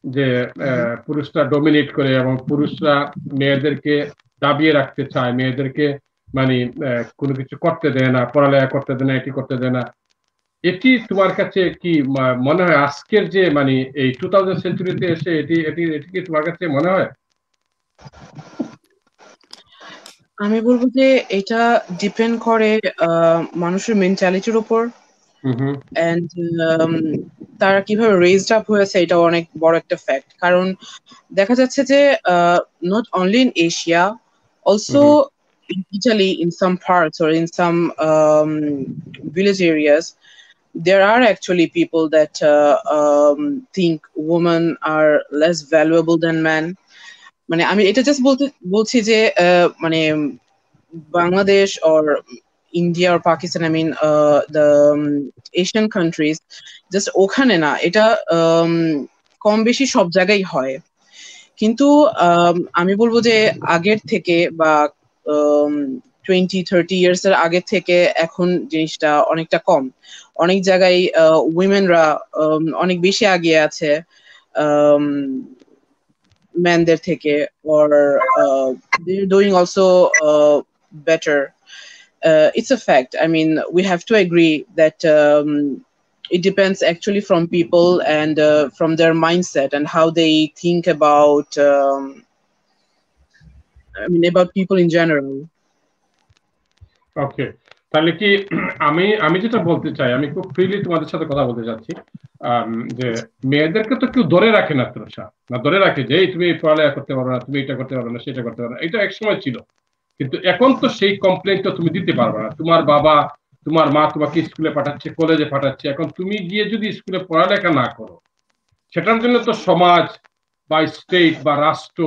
যে পুরুষরা ডমিনেট করে এবং পুরুষরা মেয়েদেরকে দাবিয়ে রাখতে চায়, মেয়েদেরকে মানে কোনো কিছু করতে দেয় না, পড়ালেখা করতে দেয় না, এটি করতে দেয় না। এটি তোমার কাছে কি মনে হয় আজকের যে মানে এই 2000 সেঞ্চুরিতে এসে এটি কি তোমার কাছে মনে হয়? আমি বলবো যে এটা ডিপেন্ড করে মানুষের মেন্টালিটির উপর। হুম অ্যান্ড তারা কিভাবে রেজড আপ হয়েছে এটা অনেক বড় একটা ফ্যাক্ট। কারণ দেখা যাচ্ছে যে not only in Asia, also hmm in Italy, in some parts or in some village areas, there are actually people that think women are less valuable than men. মানে আমি এটা জাস্ট বলছি যে মানে Bangladesh or India or Pakistan, I mean the Asian countries, just ওখানে না, এটা কম বেশি সব জায়গায় হয়। কিন্তু আমি বলবো যে আগের থেকে বা 20-30 ইয়ার্স এর আগে থেকে এখন জিনিসটা অনেকটা কম। অনেক জায়গায় উইমেনরা অনেক বেশি এগিয়ে আছে ম্যানদের থেকে, or they're doing also better. It's a fact. I mean, we have to agree that it depends actually from people and from their mindset and how they think about about people in general. ওকে, তাহলে কি আমি যেটা বলতে চাই, আমি খুব ফ্রিলি তোমাদের সাথে কথা বলতে চাচ্ছি, যে মেয়েদেরকে তো কেউ ধরে রাখে না, তৃষা, না ধরে রাখে যে তুমি এই পড়ালেখা করতে পারো না, তুমি এটা করতে পারো না, সেটা করতে পারো না। এটা এক সময় ছিল, কিন্তু এখন তো সেই কমপ্লেনটা তুমি দিতে পারবে না। তোমার বাবা, তোমার মা তোমাকে স্কুলে পাঠাচ্ছে, কলেজে পাঠাচ্ছে, এখন তুমি গিয়ে যদি স্কুলে পড়ালেখা না করো, সেটার জন্য তো সমাজ বা স্টেট বা রাষ্ট্র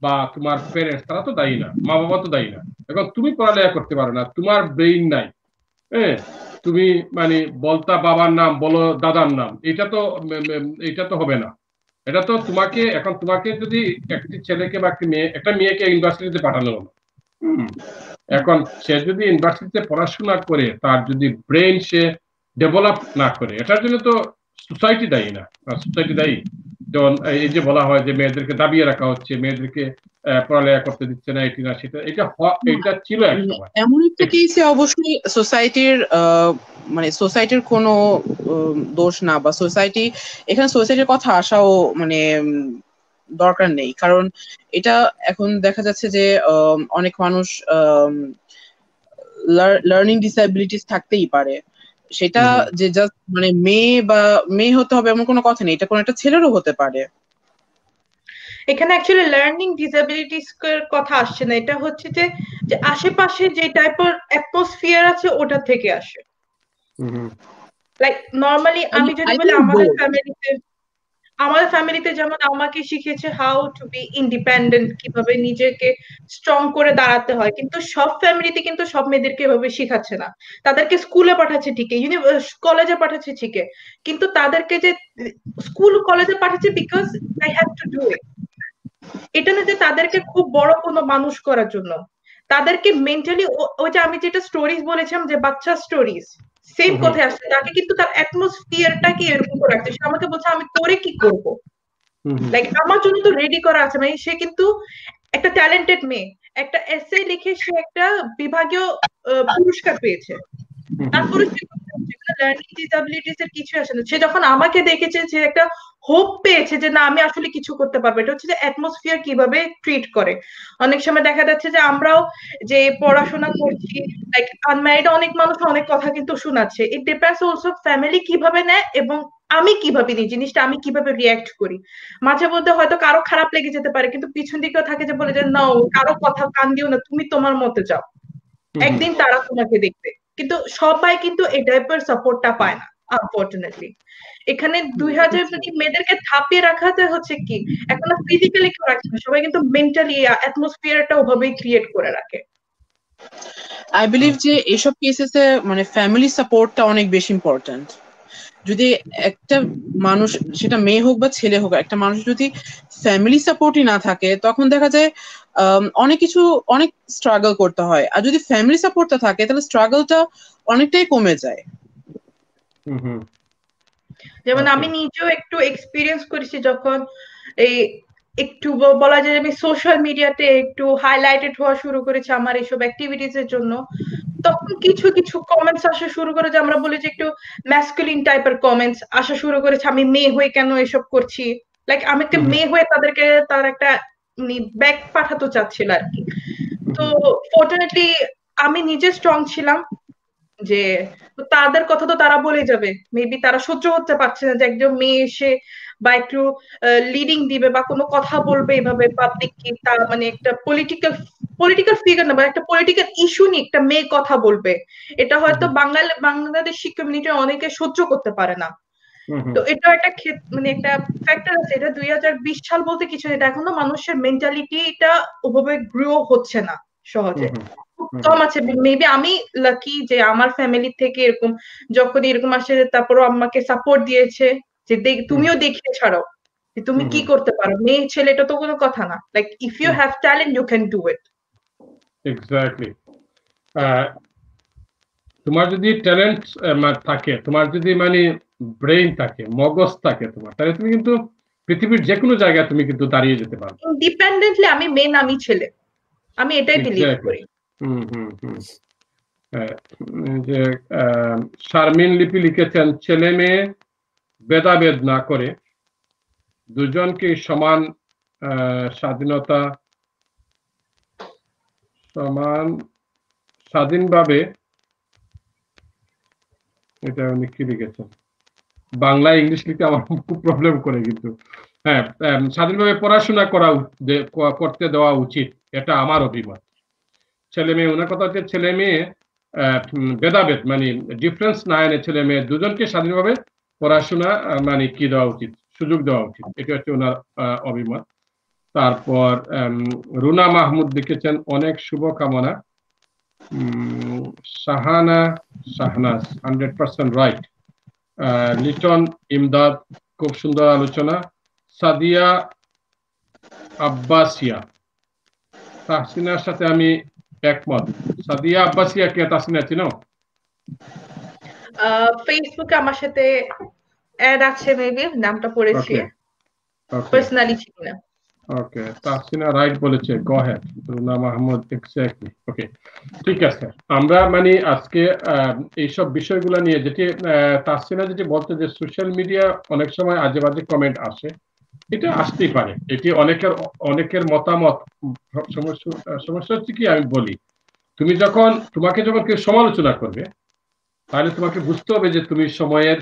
বা তোমার প্যারেন্টস তারা তো দায়ী না, মা বাবা তো দায়ী না। এখন তুমি পড়ালেখা করতে পারো না, তোমার ব্রেইন নাই, হ্যাঁ, তুমি মানে বলতা বাবার নাম বলো দাদার নাম, এটা তো হবে না। এটা তো তোমাকে, এখন তোমাকে যদি একটি ছেলেকে বা একটা মেয়েকে ইউনিভার্সিটিতে পাঠানো হলো, এখন সে যদি ইউনিভার্সিটিতে পড়াশোনা করে তার যদি ব্রেন সে ডেভেলপ না করে, এটার জন্য তো সোসাইটি দায়ী না, সোসাইটি দায়ী। যেমন এই যে বলা হয় যে মেয়েদেরকে দাবিয়ে রাখা হচ্ছে, মেয়েদেরকে পড়ালেখা করতে দিচ্ছে না, এটি না সেটা, এটা ছিল এক সময়। এমন একটা কেসে অবশ্যই সোসাইটির সোসাইটির কোনো দোষ না, বা এখানে সোসাইটির কথা আসাও দরকার নেই। কারণ এটা এখন দেখা যাচ্ছে যে অনেক মানুষ লার্নিং ডিসএবিলিটিস থাকতেই পারে। সেটা যে জাস্ট মেয়ে হতে হবে এমন কোনো কথা নেই, এটা কোনো একটা ছেলেরও হতে পারে। এখানে অ্যাকচুয়ালি লার্নিং ডিসএবিলিটিস এর কথা আসছে না, এটা হচ্ছে যে আশেপাশে যে টাইপের অ্যাটমসফিয়ার আছে ওটা থেকে আসে। লাইক নরমালি আমি যদি বলি আমাদের ফ্যামিলিতে যেমন আমাকে শিখিয়েছে হাউ টু বি ইন্ডিপেন্ডেন্ট, কিভাবে নিজেকে স্ট্রং করে দাঁড়াতে হয়, কিন্তু সব ফ্যামিলিতে কিন্তু সব মেয়েদেরকে এভাবে শিখাচ্ছে না। তাদেরকে স্কুলে পাঠাচ্ছে ঠিকই, কলেজে পাঠাচ্ছে ঠিকই, কিন্তু তাদেরকে যে স্কুল কলেজে পাঠাচ্ছে because I have to do it, এটা না যে তাদেরকে খুব বড় কোনো মানুষ করার জন্য। তাদেরকে মেন্টালি, ওই যে আমি যেটা স্টোরিজ বলেছিলাম যে বাচ্চা স্টোরিজ, সেম কথায় আসছে। তাকে কিন্তু তার অ্যাটমসফিয়ারটাকে এরকম করে রাখছে। সে আমাকে বলছে আমি করে কি করব, লাইক আমার জন্য তো রেডি করা আছে। মানে সে কিন্তু একটা ট্যালেন্টেড মেয়ে, একটা এসে লিখে সে একটা বিভাগীয় পুরস্কার পেয়েছে, তারপরে লার্নিং ডিসএবিলিটিস এর কিছু আসে না। সে যখন আমাকে দেখেছে, যে একটা হোপ পেয়েছে যে না আমি আসলে কিছু করতে পারবো। এটা হচ্ছে যে অ্যাটমসফিয়ার কিভাবে ট্রিট করে। অনেক সময় দেখা যাচ্ছে যে আমরাও যে পড়াশোনা করছি, লাইক আনম্যারিড অনেক মানুষ অনেক কথা কিন্তু শোনাচ্ছে। ইট ডিপেন্ডস অলসো ফ্যামিলি কিভাবে নেয় এবং আমি কিভাবে নিই জিনিসটা, আমি কিভাবে রিয়াক্ট করি। মাঝে মধ্যে হয়তো কারো খারাপ লেগে যেতে পারে, কিন্তু পিছন দিকেও থাকে যে বলে যে না কারো কথা কান দিও না, তুমি তোমার মতে যাও, একদিন তারা তোমাকে দেখবে। কিন্তু সবাই কিন্তু এই টাইপের সাপোর্টটা পায় না আনফরচুনেটলি। এখানে 2000 মেয়েদেরকে থাপিয়ে রাখাতে হচ্ছে কি, এখন ফিজিক্যালি কেউ রাখছে না, সবাই কিন্তু মেন্টালি অ্যাটমসফিয়ারটা ওভাবেই ক্রিয়েট করে রাখে। আই বিলিভ যে এইসব কেসেসে ফ্যামিলি সাপোর্টটা অনেক বেশি ইম্পর্টেন্ট। যদি একটা মানুষ, সেটা মেয়ে হোক বা ছেলে হোক, একটা মানুষ যদি ফ্যামিলি সাপোর্টই না থাকে, তখন দেখা যায় অনেক স্ট্রাগল করতে হয়। আর যদি ফ্যামিলি সাপোর্টটা থাকে তাহলে স্ট্রাগলটা অনেকটাই কমে যায়। যেমন আমি নিজেও একটু এক্সপিরিয়েন্স করেছি, যখন এই একটু বলা যায় আমি সোশ্যাল মিডিয়াতে একটু হাইলাইটেড হওয়া শুরু করেছি আমার এইসব অ্যাক্টিভিটিস এর জন্য, তখন কিছু কিছু কমেন্টস আসা শুরু করে, যে আমরা বলি যে একটু ম্যাসকুলিন টাইপের কমেন্টস আসা শুরু করেছে, আমি মেয়ে হয়ে কেন এসব করছি। লাইক আমি একটা মেয়ে হয়ে তাদেরকে তার একটা ব্যাক পাঠাতে চাচ্ছিল আর কি। তো ফর্চুনেটলি আমি নিজে স্ট্রং ছিলাম, যে তো তাদের কথা তো তারা বলে যাবে, মেবি তারা সহ্য করতে পারছে না যে একজন মেয়ে এসে বা একটু লিডিং দিবে বা কোনো কথা বলবে এভাবে পাবলিক, কি তা মানে একটা পলিটিক্যাল পলিটিক্যাল ফিগার না বা একটা পলিটিক্যাল ইস্যু নিয়ে একটা মেয়ে কথা বলবে, এটা হয়তো বাংলাদেশি কমিউনিটি অনেকে সহ্য করতে পারে না। তো এটা একটা মানে একটা ফ্যাক্টর আছে, এটা 2020 সাল বলতে কিছু নেই, এটা এখনো মানুষের মেন্টালিটিটা ওভাবে গ্রো হচ্ছে না সহজে, খুব কম আছে। মেবি আমি লাকি যে আমার ফ্যামিলি থেকে এরকম যখন এরকম আসে তারপরও আমাকে সাপোর্ট দিয়েছে যে তুমিও দেখিয়ে ছাড়ো যে তুমি কি করতে পারো, মেয়ে ছেলে এটা তো কোনো কথা না, like if you have talent you can do it. Exactly. তোমার যদি ট্যালেন্ট থাকে, তোমার যদি মানে ব্রেইন থাকে, মগজ থাকে তোমার, তাহলে তুমি কিন্তু পৃথিবীর যে কোনো জায়গায় তুমি কিন্তু দাঁড়িয়ে যেতে পারো ইন্ডিপেন্ডেন্টলি। আমি মেয়ে না আমি ছেলে, আমি এটাই বিলিভ করি। যে শারমিন লিপি লিখেছেন, ছেলে মেয়ে ভেদাভেদ না করে দুজনকে সমান স্বাধীনতা, স্বাধীনভাবে, এটা উনি কি লিখেছেন, বাংলা ইংলিশ লিখতে আমার খুব প্রবলেম করে, কিন্তু হ্যাঁ, স্বাধীনভাবে পড়াশোনা করতে দেওয়া উচিত, এটা আমার অভিমত। ছেলে মেয়ে, ওনার কথা হচ্ছে ছেলে মেয়ে ভেদাভেদ মানে ডিফারেন্স না এনে ছেলে মেয়ে দুজনকে স্বাধীনভাবে পড়াশোনা মানে কি দেওয়া উচিত, সুযোগ দেওয়া উচিত, এটা হচ্ছে ওনার অভিমত। তারপর রুনা মাহমুদ লিখেছেন, অনেক শুভকামনা। শাহনাজ 100% রাইট। লিটন ইমদাদ, খুব সুন্দর আলোচনা। সাদিয়া আব্বাসিয়া, তাহসিনার সাথে আমি একমত। সাদিয়া আব্বাসিয়া কে, তাহসিনা চিনো? ফেসবুকে আমার সাথে অ্যাড আছে, মেবি নামটা পড়েছি, পার্সোনালি চিনি না। ওকে, তাহসিনা রাইট বলেছে, গো হেড। রুনা মাহমুদ, এক্স্যাক্টলি। ওকে, ঠিক আছে। আমরা মানে আজকে এইসব বিষয়গুলো নিয়ে, যেটি তাহসিনা যেটি বলতে, যে সোশ্যাল মিডিয়া অনেক সময় আজে বাজে কমেন্ট আসে, এটা আসতেই পারে, এটি অনেকের মতামত। সমস্যা হচ্ছে কি, আমি বলি, তোমাকে যখন কেউ সমালোচনা করবে, তাহলে তোমাকে বুঝতে হবে যে তুমি সময়ের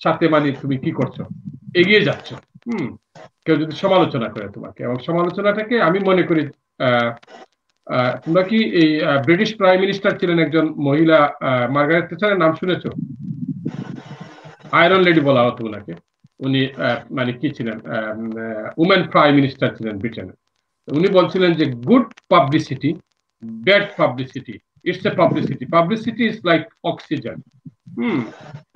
সাথে মানে তুমি কি করছো, এগিয়ে যাচ্ছ। কেউ যদি সমালোচনা করে তোমাকে, এবং সমালোচনাটাকে আমি মনে করি, তোমরা কি এই ব্রিটিশ প্রাইম মিনিস্টার ছিলেন একজন মহিলা, মার্গারেট থ্যাচারের নাম শুনেছো? আয়রন লেডি বলা হতো ওনাকে। উনি মানে কি ছিলেন, উমেন প্রাইম মিনিস্টার ছিলেন ব্রিটেনে। উনি বলছিলেন যে good publicity, bad publicity, it's a publicity, publicity is like oxygen.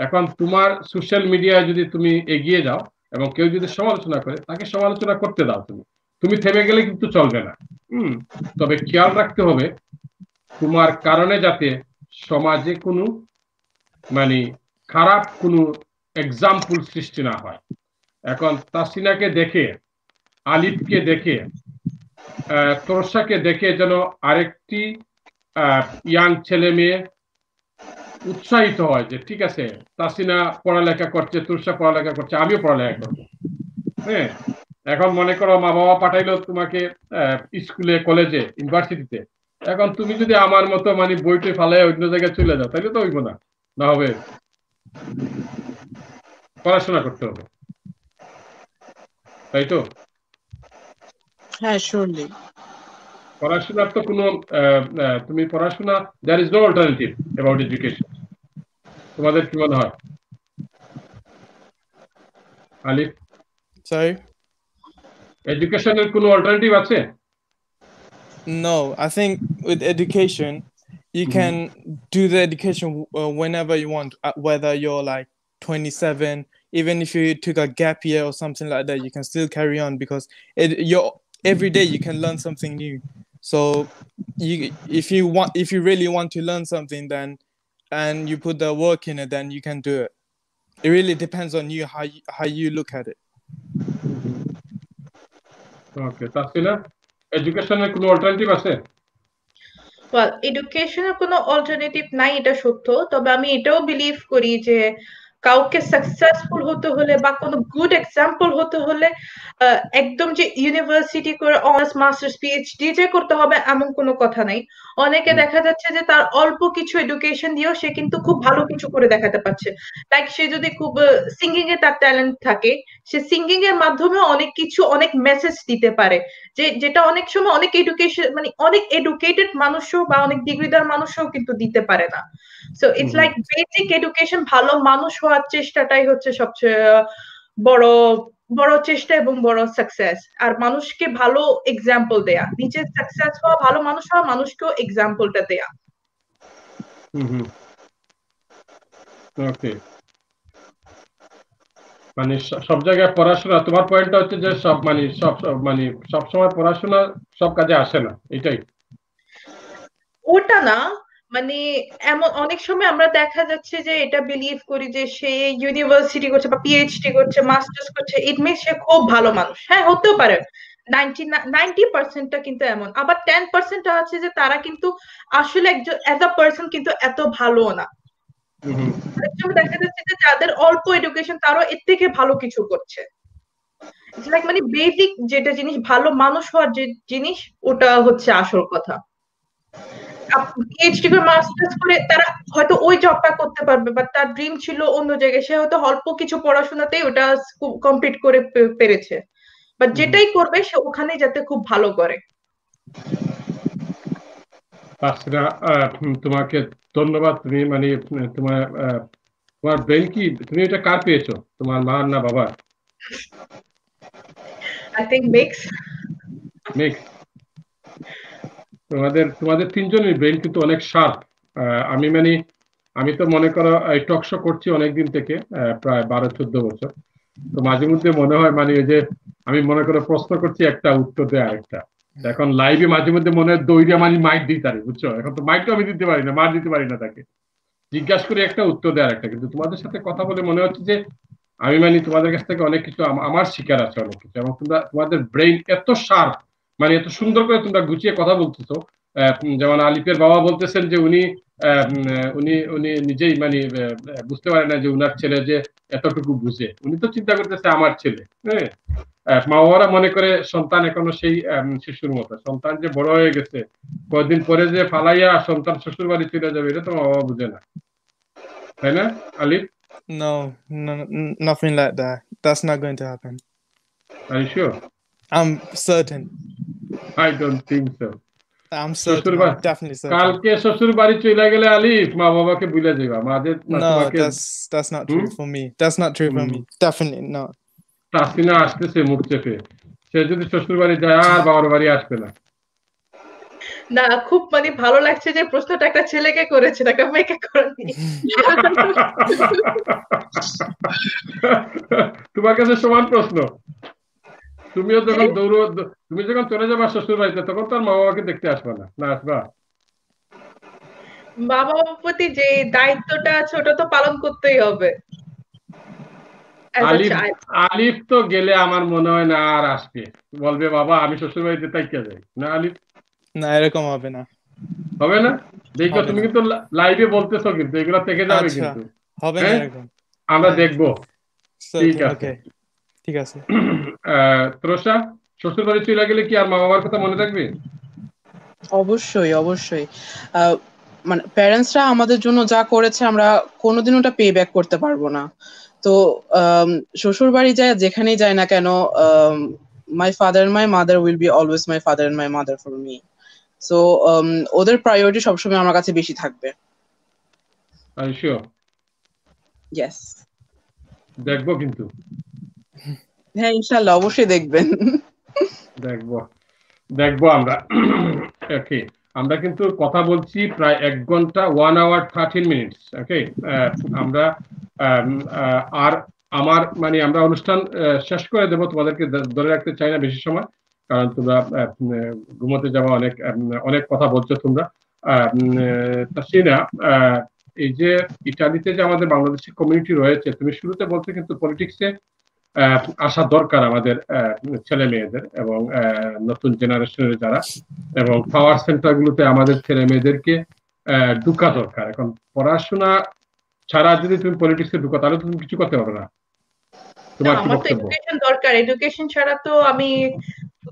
এখন তোমার সোশ্যাল মিডিয়ায় যদি তুমি এগিয়ে যাও এবং কেউ যদি সমালোচনা করে, তাকে সমালোচনা করতে দাও, তুমি থেমে গেলে কিন্তু চলবে না। তবে খেয়াল রাখতে হবে তোমার কারণে যাতে সমাজে কোনো মানে খারাপ কোনো এক্সাম্পল সৃষ্টি না হয়। এখন তাসিনাকে দেখে, আলিফকে দেখে, তোরসাকে দেখে যেন আরেকটি ইয়াং ছেলে মেয়ে উৎসাহিত হয় যে ঠিক আছে, তাসিনা পড়ালেখা করছে, তুরসা পড়ালেখা করছে, আমিও পড়ালেখা করবো। হ্যাঁ, এখন মনে করো মা বাবা পাঠাইলো তোমাকে স্কুলে, কলেজে, ইউনিভার্সিটিতে, এখন তুমি যদি আমার মতো মানে বইটে ফালাই অন্য জায়গায় চলে যাও, তাহলে তো হইব না, না হবে, পড়াশোনা করতে হবে, তাই তো? হ্যাঁ, শিওরলি। পড়াশোনার তো কোনো তুমি পড়াশোনা, there is no alternative about education. তোমাদের কি মনে হয় আলিফ? Sorry? এডুকেশনের কোনো অল্টারনেটিভ আছে? No, I think with education, you can do the education whenever you want, whether you're like 27, even if you took a gap year or something like that, you can still carry on because every day you can learn something new. So if you really want to learn something, then and you put the work in it, then you can do it. It really depends on you how you look at it. ওকে, তাসিনা, এডুকেশনের কোনো অল্টারনেটিভ আছে? এডুকেশনের কোনো অল্টারনেটিভ নাই, এটা সত্য। তবে আমি এটাও বিলিভ করি যে কাউকে সাকসেসফুল হতে হলে বা কোনো গুড এক্সাম্পল হতে হলে একদম যে ইউনিভার্সিটি করে অনার্স মাস্টার্স পিএইচডি যে করতে হবে এমন কোনো কথা নাই। অনেকে দেখা যাচ্ছে যে তার অল্প কিছু এডুকেশন দিয়েও সে কিন্তু খুব ভালো কিছু করে দেখাতে পারছে। লাইক সে যদি খুব সিঙ্গিং এ তার ট্যালেন্ট থাকে, সে সিঙ্গিং এর মাধ্যমে অনেক কিছু অনেক মেসেজ দিতে পারে, যেটা অনেক সময় অনেক এডুকেশন মানে অনেক এডুকেটেড মানুষও বা অনেক ডিগ্রিদার মানুষও কিন্তু দিতে পারে না। So it's like basic education, ভালো মানুষ হওয়ার চেষ্টাটাই হচ্ছে সবচেয়ে বড় বড় চেষ্টা এবং বড় সাকসেস। আর মানুষকে ভালো এক্সাম্পল দেয়া, নিজে সাকসেস হওয়া, ভালো মানুষ হওয়া, মানুষকেও এক্সাম্পলটা দেয়া। ওকে, মানে সব জায়গায় পড়াশোনা, তোমার পয়েন্টটা হচ্ছে যে সব সব সময় পড়াশোনা সব কাজে আসে না, এটাই? ওটা না, মানে এমন অনেক সময় আমরা দেখা যাচ্ছে যে এটা বিলিভ করি যে সে ইউনিভার্সিটি করছে বা পিএইচডি করছে, মাস্টার্স করছে, ইট মিনস সে খুব ভালো মানুষ। হ্যাঁ, হতেও পারে, 90% কিন্তু এমন। আবার 10% আছে যে তারা কিন্তু আসলে একজন অ্যাজ আ পার্সন কিন্তু এত ভালো না। অনেক সময় দেখা যাচ্ছে যে যাদের অল্প এডুকেশন তারাও এর থেকে ভালো কিছু করছে। লাইক মানে বেসিক যেটা জিনিস, ভালো মানুষ হওয়ার যে জিনিস, ওটা হচ্ছে আসল কথা। পিএইচডি করে মাস্টার্স করে তারা হয়তো ওই জবটা করতে পারবে, বাট তার ড্রিম ছিল অন্য জায়গায়, সে হয়তো অল্প কিছু পড়াশোনাতেই ওটা কমপ্লিট করে পেরেছে, বাট যেটাই করবে সে ওখানেই যাতে খুব ভালো করে। তোমাকে ধন্যবাদ। তুমি মানে তোমার ব্রেন কি, তুমি এটা কার পেয়েছো, তোমার মা না বাবা? I think mix. তোমাদের তিনজনের ব্রেন কিন্তু অনেক শার্প। আমি তো মনে করো টক শো করছি অনেকদিন থেকে, প্রায় 12-14 বছর। তো মাঝে মধ্যে মনে হয় মানে ওই যে আমি মনে করো প্রশ্ন করছি একটা, উত্তর দেয় আরেকটা। এখন লাইভে মাঝে মধ্যে মনে হয় দৌড়ে মানে মাইক দিতে পারি, বুঝছো? এখন তো মাইকটা আমি দিতে পারি না, মার দিতে পারি না তাকে, জিজ্ঞাসা করি একটা, উত্তর দেয় আরেকটা। কিন্তু তোমাদের সাথে কথা বলে মনে হচ্ছে যে আমি তোমাদের কাছ থেকে অনেক কিছু আমার শিকার আছে, অনেক কিছু। এবং তোমাদের ব্রেইন এত শার্প, মানে এত সুন্দর করে তোমরা গুছিয়ে কথা বলতেছো। যেমন আলিফের বাবা বলতেছেন যে উনি উনি উনি নিজেই বুঝতে পারে না যে উনার ছেলে যে এতটুকু বুঝে। উনি তো চিন্তা করতেছে আমার ছেলে। হ্যাঁ, মা বাবারা মনে করে সন্তান এখনো সেই শিশুর মতো, সন্তান যে বড় হয়ে গেছে, কয়েকদিন পরে যে ফালাইয়া সন্তান শ্বশুর বাড়ি চলে যাবে, এটা তো মা বাবা বুঝে না, তাই না আলিফ? No, nothing like that. That's not going to happen. Are you sure? I'm certain. I don't think so. I'm certain. I'm definitely certain. কালকে শ্বশুর বাড়ি চলে গেলে আলিফ মা বাবাকে ভুলে যাবা। No, that's not true for me. That's not true for me. Definitely not. Tasina আসতেছে মুখ চেপে, সে যদি শ্বশুর বাড়ি যায় আর বাবার বাড়ি আসবে না। না, খুব মানে ভালো লাগছে যে প্রশ্নটা একটা ছেলেকে করেছে, একটা মেয়েকে করেনি। তোমার কাছে সমান প্রশ্ন। তুমি যখন চলে যাবা শ্বশুর বাড়িতে, তখন তার মা বাবাকে দেখতে আসবে না, না আসবা? মা বাবার প্রতি যে দায়িত্বটা আছে ওটা তো পালন করতেই হবে। আলিফ তো গেলে আমার মনে হয় না আর আসবে, বলবে বাবা আমি শ্বশুর বাড়িতে তাইকে যাই না। আলিফ না, এরকম হবে না। হবে না? দেখো তুমি কিন্তু লাইভে বলতেছো, কিন্তু এগুলো থেকে যাবে, কিন্তু হবে না এরকম। আমরা দেখবো। ঠিক আছে, ঠিক আছে। ত্রষা, শ্বশুর বাড়ি চলে গেলে কি আর মা বাবার কথা মনে থাকবে? অবশ্যই অবশ্যই। মানে প্যারেন্টসরা আমাদের জন্য যা করেছে আমরা কোনোদিন ওটা পে ব্যাক করতে পারবো না। তো শ্বশুর বাড়ি যায় যেখানেই যায় না কেন, my father and my mother will be always my father and my mother for me. So ওদের প্রায়োরিটি সবসময় আমার কাছে বেশি থাকবে। Are you sure? ইয়েস। দেখবো কিন্তু। হ্যাঁ, ইনশাআল্লাহ অবশ্যই দেখবেন। দেখবো আমরা। ওকে, আমরা কিন্তু কথা বলছি প্রায় 1 ঘন্টা, 1 hour 13 minutes। ওকে, আমরা আর আমরা অনুষ্ঠান শেষ করে দেবো, তোমাদেরকে ধরে রাখতে চাই না বেশি সময়, কারণ তোমরা ঘুমোতে যাওয়া, অনেক কথা বলছো তোমরা। তাসিনা, এই যে ইটালিতে যে আমাদের বাংলাদেশি কমিউনিটি রয়েছে, তুমি শুরুতে বলছো কিন্তু পলিটিক্সে আসা দরকার আমাদের ছেলে মেয়েদের এবং নতুন জেনারেশনের যারা, এবং পাওয়ার সেন্টার গুলোতে আমাদের ছেলে মেয়েদেরকে ঢুকা দরকার। এখন পড়াশোনা ছাড়া যদি তুমি পলিটিক্সে ঢুকো তাহলে তুমি কিছু করতে পারবে না। তোমার কি আমার তো বক্তব্য? এডুকেশন দরকার, এডুকেশন ছাড়া তো আমি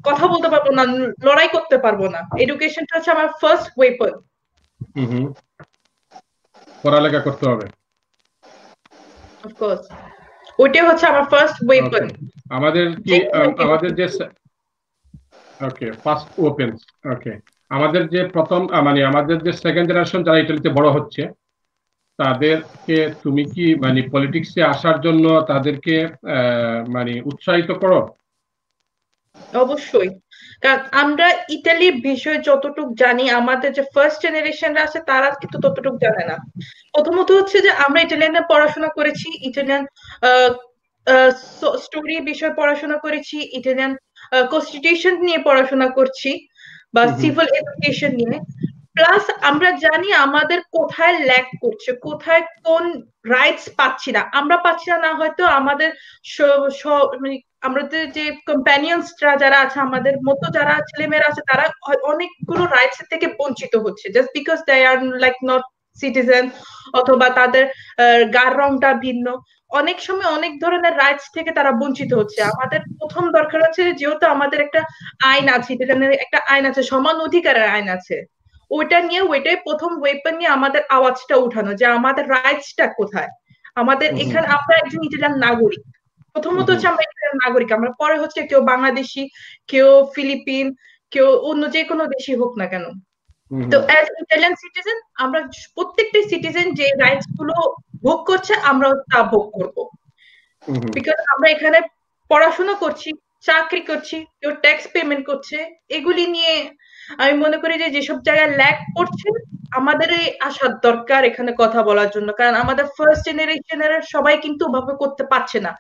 কথা বলতে পারবো না, লড়াই করতে পারবো না। এডুকেশনটা হচ্ছে আমার ফার্স্ট ওয়েপন। হুম, পড়ালেখা করতে হবে। অফকোর্স ওইটাই হচ্ছে আমার ফার্স্ট ওয়েপন। আমাদের কি আমাদের যে ওকে ফার্স্ট ওপেন ওকে আমাদের যে প্রথম মানে আমাদের যে সেকেন্ড জেনারেশন যারা ইটালিতে বড় হচ্ছে তাদেরকে তুমি কি মানে পলিটিক্সে আসার জন্য তাদেরকে মানে উৎসাহিত করো? অবশ্যই, কারণ আমরা ইতালির বিষয়ে যতটুকু জানি, আমাদের যে ফার্স্ট জেনারেশনরা আছে তারা কিন্তু ততটুকু জানে না। প্রথমত হচ্ছে যে আমরা ইটালিয়ানে পড়াশোনা করেছি, ইটালিয়ান স্টোরি বিষয়ে পড়াশোনা করেছি, ইটালিয়ান কনস্টিটিউশন নিয়ে পড়াশোনা করছি, বা সিভিল এডুকেশন নিয়ে। প্লাস আমরা জানি আমাদের কোথায় ল্যাক করছে, কোথায় কোন রাইটস পাচ্ছি না। আমরা পাচ্ছি না হয়তো আমাদের মানে আমাদের যে কম্প্যানিয়ন্সরা যারা আছে, আমাদের মতো যারা ছেলেমেয়েরা আছে, তারা অনেকগুলো রাইটস থেকে বঞ্চিত হচ্ছে just because they are like not citizen, অথবা তাদের গার রংটা ভিন্ন। অনেক সময় অনেক ধরনের রাইটস থেকে তারা বঞ্চিত হচ্ছে। আমাদের প্রথম দরকার হচ্ছে, যেহেতু আমাদের একটা আইন আছে, একটা আইন আছে, সমান অধিকারের আইন আছে, ওইটাই প্রথম ওয়েপন নিয়ে আমাদের আওয়াজটা উঠানো, যে আমাদের রাইটসটা কোথায়। আমাদের এখানে আমরা একজন ইটালিয়ান নাগরিক, প্রথমত হচ্ছে আমরা ইটালিয়ান নাগরিক, আমরা পরে হচ্ছে কেউ বাংলাদেশি, কেউ ফিলিপিন, কেউ অন্য যে কোনো দেশই হোক না কেন। তো অ্যাজ ইটালিয়ান সিটিজেন আমরা প্রত্যেকটা সিটিজেন যে রাইটস গুলো ভোগ করছে আমরাও তা ভোগ করবো। বিকজ আমরা এখানে পড়াশোনা করছি, চাকরি করছি, কেউ ট্যাক্স পেমেন্ট করছে। এগুলি নিয়ে আমি মনে করি যে যেসব জায়গায় ল্যাক করছে আমাদের আসার দরকার এখানে কথা বলার জন্য। কারণ আমাদের ফার্স্ট জেনারেশনের সবাই কিন্তু ওভাবে করতে পারছে না,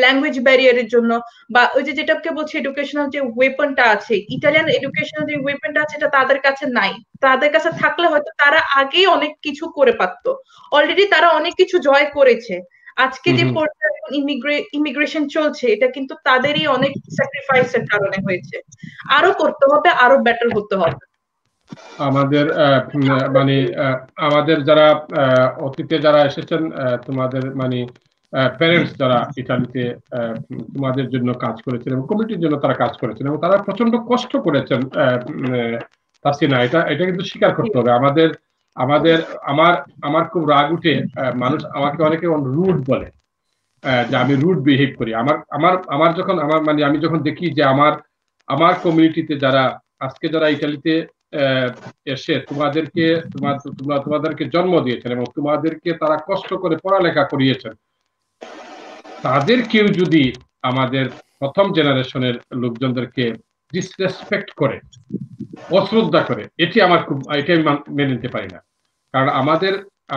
ল্যাঙ্গুয়েজ ব্যারিয়ারের জন্য। বা ওই যে যেটাকে বলছি এডুকেশনাল যে ওয়েপনটা আছে, ইটালিয়ান এডুকেশনাল যে ওয়েপনটা আছে, এটা তাদের কাছে নাই। তাদের কাছে থাকলে হয়তো তারা আগেই অনেক কিছু করে পারতো। অলরেডি তারা অনেক কিছু জয় করেছে। আজকে যে ইমিগ্রেশন চলছে, এটা কিন্তু তাদেরই অনেক স্যাক্রিফাইসের কারণে হয়েছে। আরো করতে হবে, আরো বেটার হতে হবে। আমাদের মানে আমাদের যারা অতীতে যারা এসেছেন, তোমাদের মানে প্যারেন্টস যারা ইতালিতে তোমাদের জন্য কাজ করেছেন এবং কমিটির জন্য তারা কাজ করেছেন এবং তারা প্রচন্ড কষ্ট করেছেন, তাসিনা, এটা কিন্তু স্বীকার করতে হবে। আমাদের আমাদের আমার আমার খুব রাগ উঠে, মানুষ আমাকে অনেকে রুড বলে, যে আমি রুড বিহেভ করি। আমার আমার আমার যখন আমার মানে আমি যখন দেখি যে আমার আমার কমিউনিটিতে যারা আজকে যারা ইতালিতে এসে তোমাদেরকে জন্ম দিয়েছেন এবং তোমাদেরকে তারা কষ্ট করে পড়ালেখা করিয়েছেন, তাদের কেউ যদি আমাদের প্রথম জেনারেশনের লোকজনদেরকে ডিসরেসপেক্ট করে, অশ্রদ্ধা করে, এটাই আমি মেনে নিতে পারি না। কারণ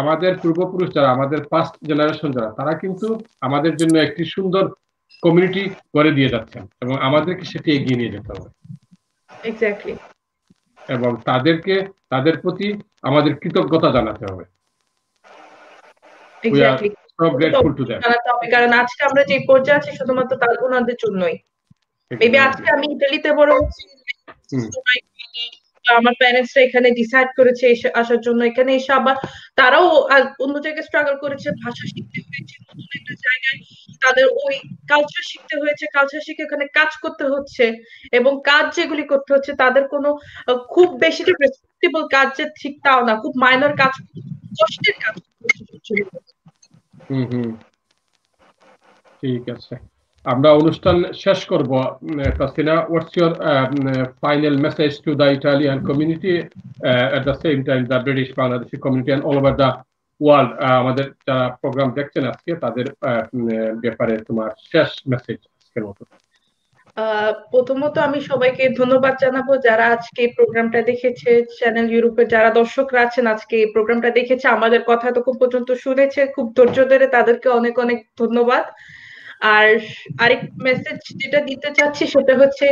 আমাদের পূর্বপুরুষ যারা, আমাদের ফার্স্ট জেনারেশন যারা, তারা কিন্তু আমাদের জন্য একটি সুন্দর কমিউনিটি করে দিয়ে যাচ্ছেন এবং আমাদেরকে সেটি এগিয়ে নিয়ে যেতে হবে। এক্স্যাক্টলি। এবং তাদের প্রতি আমাদের কৃতজ্ঞতা জানাতে হবে। এক্স্যাক্টলি, জানাতে হবে, কারণ আজকে আমরা যে পর্যায়ে আছি শুধুমাত্র ওনাদের জন্যই। মেবি আজকে আমি ইতালিতে বড় হচ্ছি, আমার প্যারেন্টসরা এখানে ডিসাইড করেছে আসার জন্য, এখানে এসে আবার তারাও অন্য জায়গায় স্ট্রাগল করেছে, ভাষা শিখতে হয়েছে, নতুন একটা জায়গায় তাদের ওই কালচার শিখতে হয়েছে, কালচার শিখে ওখানে কাজ করতে হচ্ছে। এবং কাজ যেগুলি করতে হচ্ছে তাদের কোনো খুব বেশি যে রেসপেক্টেবল কাজ যে ঠিক তাও না, খুব মাইনর কাজ, কষ্টের কাজ। ঠিক আছে, আমরা অনুষ্ঠান শেষ করব। Tasina, what's your final message to the Italian community, at the same time the British Bangladeshi community and all over the world? আমাদের যারা প্রোগ্রাম দেখছেন আজকে তাদের ব্যাপারে তোমার শেষ মেসেজ আজকের মতো। প্রথমত আমি সবাইকে ধন্যবাদ জানাবো যারা আজকে এই প্রোগ্রামটা দেখেছে, চ্যানেল ইউরোপের যারা দর্শকরা আছেন আজকে এই প্রোগ্রামটা দেখেছে, আমাদের কথা তো খুব পর্যন্ত শুনেছে, খুব ধৈর্য ধরে, তাদেরকে অনেক অনেক ধন্যবাদ। আর আরেক মেসেজ যেটা দিতে চাচ্ছি সেটা হচ্ছে,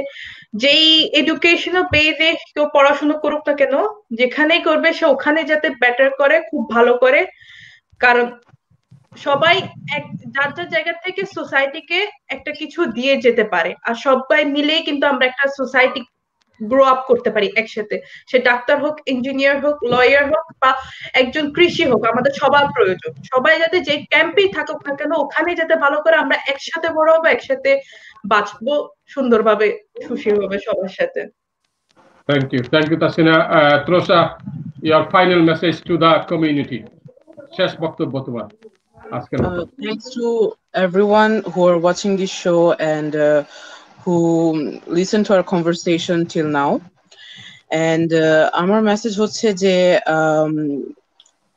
যেই এডুকেশনাল বেসে কেউ পড়াশোনা করুক না কেন, যেখানেই করবে সে ওখানে যাতে বেটার করে, খুব ভালো করে। কারণ সবাই যার যার জায়গা থেকে সোসাইটিকে একটা কিছু দিয়ে যেতে পারে, আর সবাই মিলেই কিন্তু আমরা একটা সোসাইটি গ্রো আপ করতে পারি একসাথে। সে ডাক্তার হোক, ইঞ্জিনিয়ার হোক, লয়ার হোক বা একজন কৃষি হোক, আমাদের সবার প্রয়োজন। সবাই যাতে যে ক্যাম্পেই থাকুক না কেন ওখানে যাতে ভালো করে আমরা একসাথে বড় হবো, একসাথে বাঁচবো সুন্দরভাবে, সুশীলভাবে সবার সাথে। Thank you, Tasina. Trosha, your final message to the community. শেষ বক্তব্য তোমার আজকের মতো। Thanks to everyone who are watching this show and who listen to our conversation till now. And আমার মেসেজ হচ্ছে যে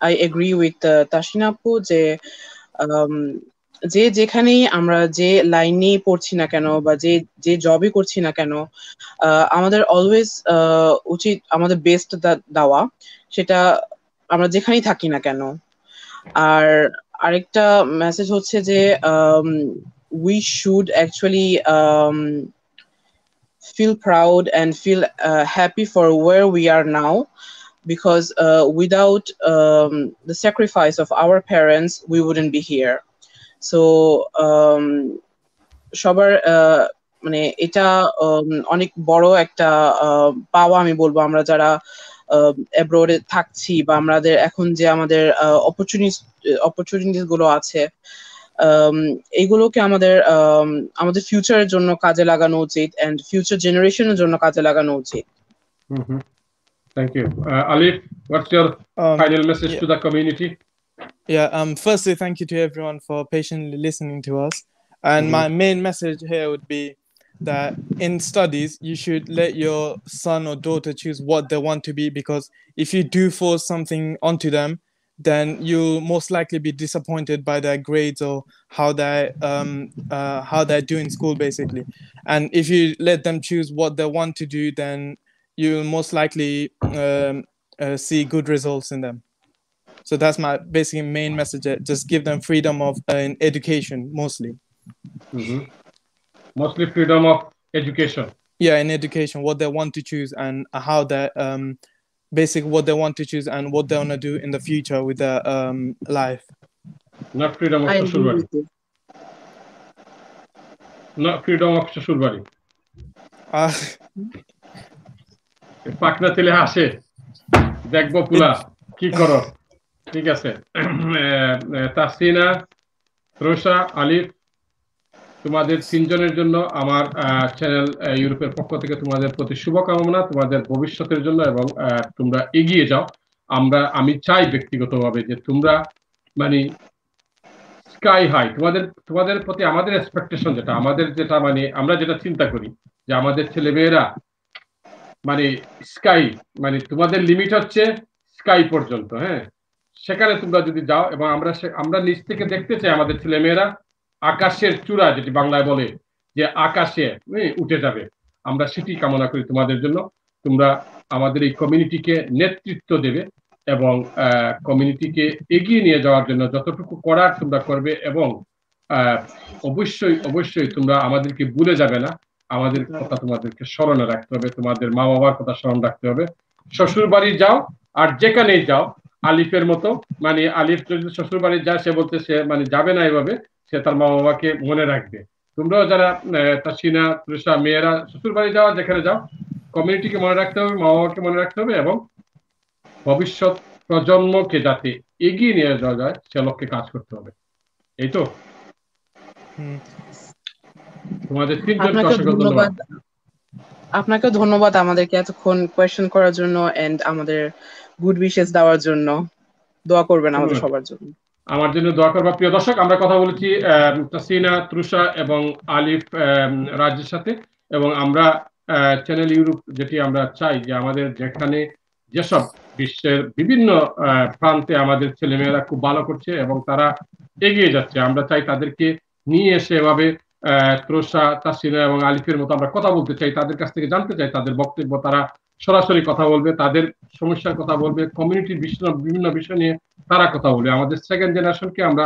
I agree with Tashina আপু যে যে যেখানেই আমরা যে লাইনেই পড়ছি না কেন বা যে যে জবই করছি না কেন, আমাদের অলওয়েজ উচিত আমাদের বেস্ট দেওয়া, সেটা আমরা যেখানেই থাকি না কেন। আর আরেকটা মেসেজ হচ্ছে যে we should actually feel proud and feel happy for where we are now, because without the sacrifice of our parents we wouldn't be here. So সবার মানে এটা অনেক বড় একটা পাওয়া আমি বলবো, আমরা যারা অ্যাব্রোডে থাকছি বা আমাদের এখন যে আমাদের অপরচুনিটিস গুলো আছে, এইগুলোকে আমাদের আমাদের ফিউচারের জন্য কাজে লাগানো উচিত এন্ড ফিউচার জেনারেশনের জন্য কাজে লাগানো উচিত। Thank you. Alif, what's your final message to the community? Yeah, firstly, thank you to everyone for patiently listening to us. And my main message here would be that in studies, you should let your son or daughter choose what they want to be, because if you do force something onto them, then you'll most likely be disappointed by their grades or how they do in school, basically. And if you let them choose what they want to do, then you'll most likely see good results in them. So that's my basic main message. Just give them freedom of education, mostly. Mostly freedom of education. Yeah, in education, what they want to choose and how they basic what they want to choose and what they want to do in the future with their life. Not freedom of social body. Not freedom of social body. পাকনা তেলে আসে দেখবো পুলা কি করো। ঠিক আছে, তাসিনা, রোশা, আলিফ, তোমাদের তিনজনের জন্য আমার চ্যানেল ইউরোপের পক্ষ থেকে তোমাদের প্রতি শুভকামনা, তোমাদের ভবিষ্যতের জন্য, এবং তোমরা এগিয়ে যাও। আমি চাই ব্যক্তিগতভাবে যে তোমরা মানে স্কাই হাই, তোমাদের প্রতি আমাদের এক্সপেকটেশন যেটা মানে আমরা যেটা চিন্তা করি যে আমাদের ছেলেমেয়েরা মানে স্কাই, মানে তোমাদের লিমিট হচ্ছে স্কাই পর্যন্ত, হ্যাঁ, সেখানে তোমরা যদি যাও, এবং আমরা নিচ থেকে দেখতে চাই আমাদের ছেলেমেয়েরা আকাশের চূড়া, যেটি বাংলায় বলে যে আকাশে উঠে যাবে, আমরা সেটি কামনা করি তোমাদের জন্য। তোমরা আমাদের এই কমিউনিটিকে নেতৃত্ব দেবে এবং কমিউনিটিকে এগিয়ে নিয়ে যাওয়ার জন্য যতটুকু করার তোমরা করবে, এবং অবশ্যই তোমরা আমাদেরকে ভুলে যাবে না। আমাদের কথা তোমাদেরকে স্মরণে রাখতে হবে, তোমাদের মা বাবার কথা স্মরণ রাখতে হবে। শ্বশুর বাড়ি যাও আর যেখানেই যাও, আলিফের মতো, মানে আলিফ যদি শ্বশুর বাড়ি যায়, সে বলতে সে মানে যাবে না এভাবে, সে তার মা বাবাকে মনে রাখবে। তোমরাও যারা তাসিনা, তৃষা, মেয়েরা শ্বশুর বাড়ি যাওয়া যেখানে যাও, কমিউনিটিকে মনে রাখতে হবে, মা বাবাকে মনে রাখতে হবে, এবং ভবিষ্যৎ প্রজন্মকে যাতে এগিয়ে নিয়ে যাওয়া যায় সে লক্ষ্যে কাজ করতে হবে। এই তো, তোমাদের তিনজনকে অসংখ্য ধন্যবাদ। আপনাকে ধন্যবাদ আমাদেরকে এতক্ষণ কোয়েশ্চেন করার জন্য এন্ড আমাদের গুড উইশেস দেওয়ার জন্য। দোয়া করবেন আমাদের সবার জন্য। আমার জন্য দোয়া করবা। প্রিয় দর্শক, আমরা কথা বলেছি তাসিনা, তৃষা এবং আলিফ রাজের সাথে, এবং আমরা চ্যানেল ইউরোপ যেটি আমরা চাই যে আমাদের যেখানে যেসব বিশ্বের বিভিন্ন প্রান্তে আমাদের ছেলেমেয়েরা খুব ভালো করছে এবং তারা এগিয়ে যাচ্ছে, আমরা চাই তাদেরকে নিয়ে এসে এভাবে তৃষা, তাসিনা এবং আলিফের মতো আমরা কথা বলতে চাই, তাদের কাছ থেকে জানতে চাই তাদের বক্তব্য, তারা সরাসরি কথা বলবে, তাদের সমস্যার কথা বলবে, কমিউনিটির বিভিন্ন বিষয় নিয়ে তারা কথা বলবে। আমাদের সেকেন্ড জেনারেশনকে আমরা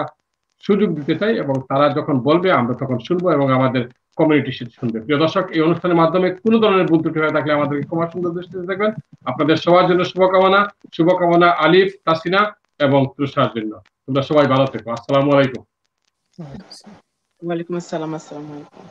সুযোগ দিতে চাই, এবং তারা যখন বলবে আমরা তখন শুনবো এবং আমাদের কমিউনিটি শুনবে। প্রিয় দর্শক, এই অনুষ্ঠানের মাধ্যমে কোনো ধরনের ভুল ত্রুটি হয়ে থাকলে আমাদেরকে ক্ষমা সুন্দর দৃষ্টিতে দেখবেন। আপনাদের সবার জন্য শুভকামনা আলিফ, তাসিনা এবং তৃষার জন্য। তোমরা সবাই ভালো থেকো। আসসালামু আলাইকুম। ওয়ালাইকুম আসসালাম। আসসালামু আলাইকুম।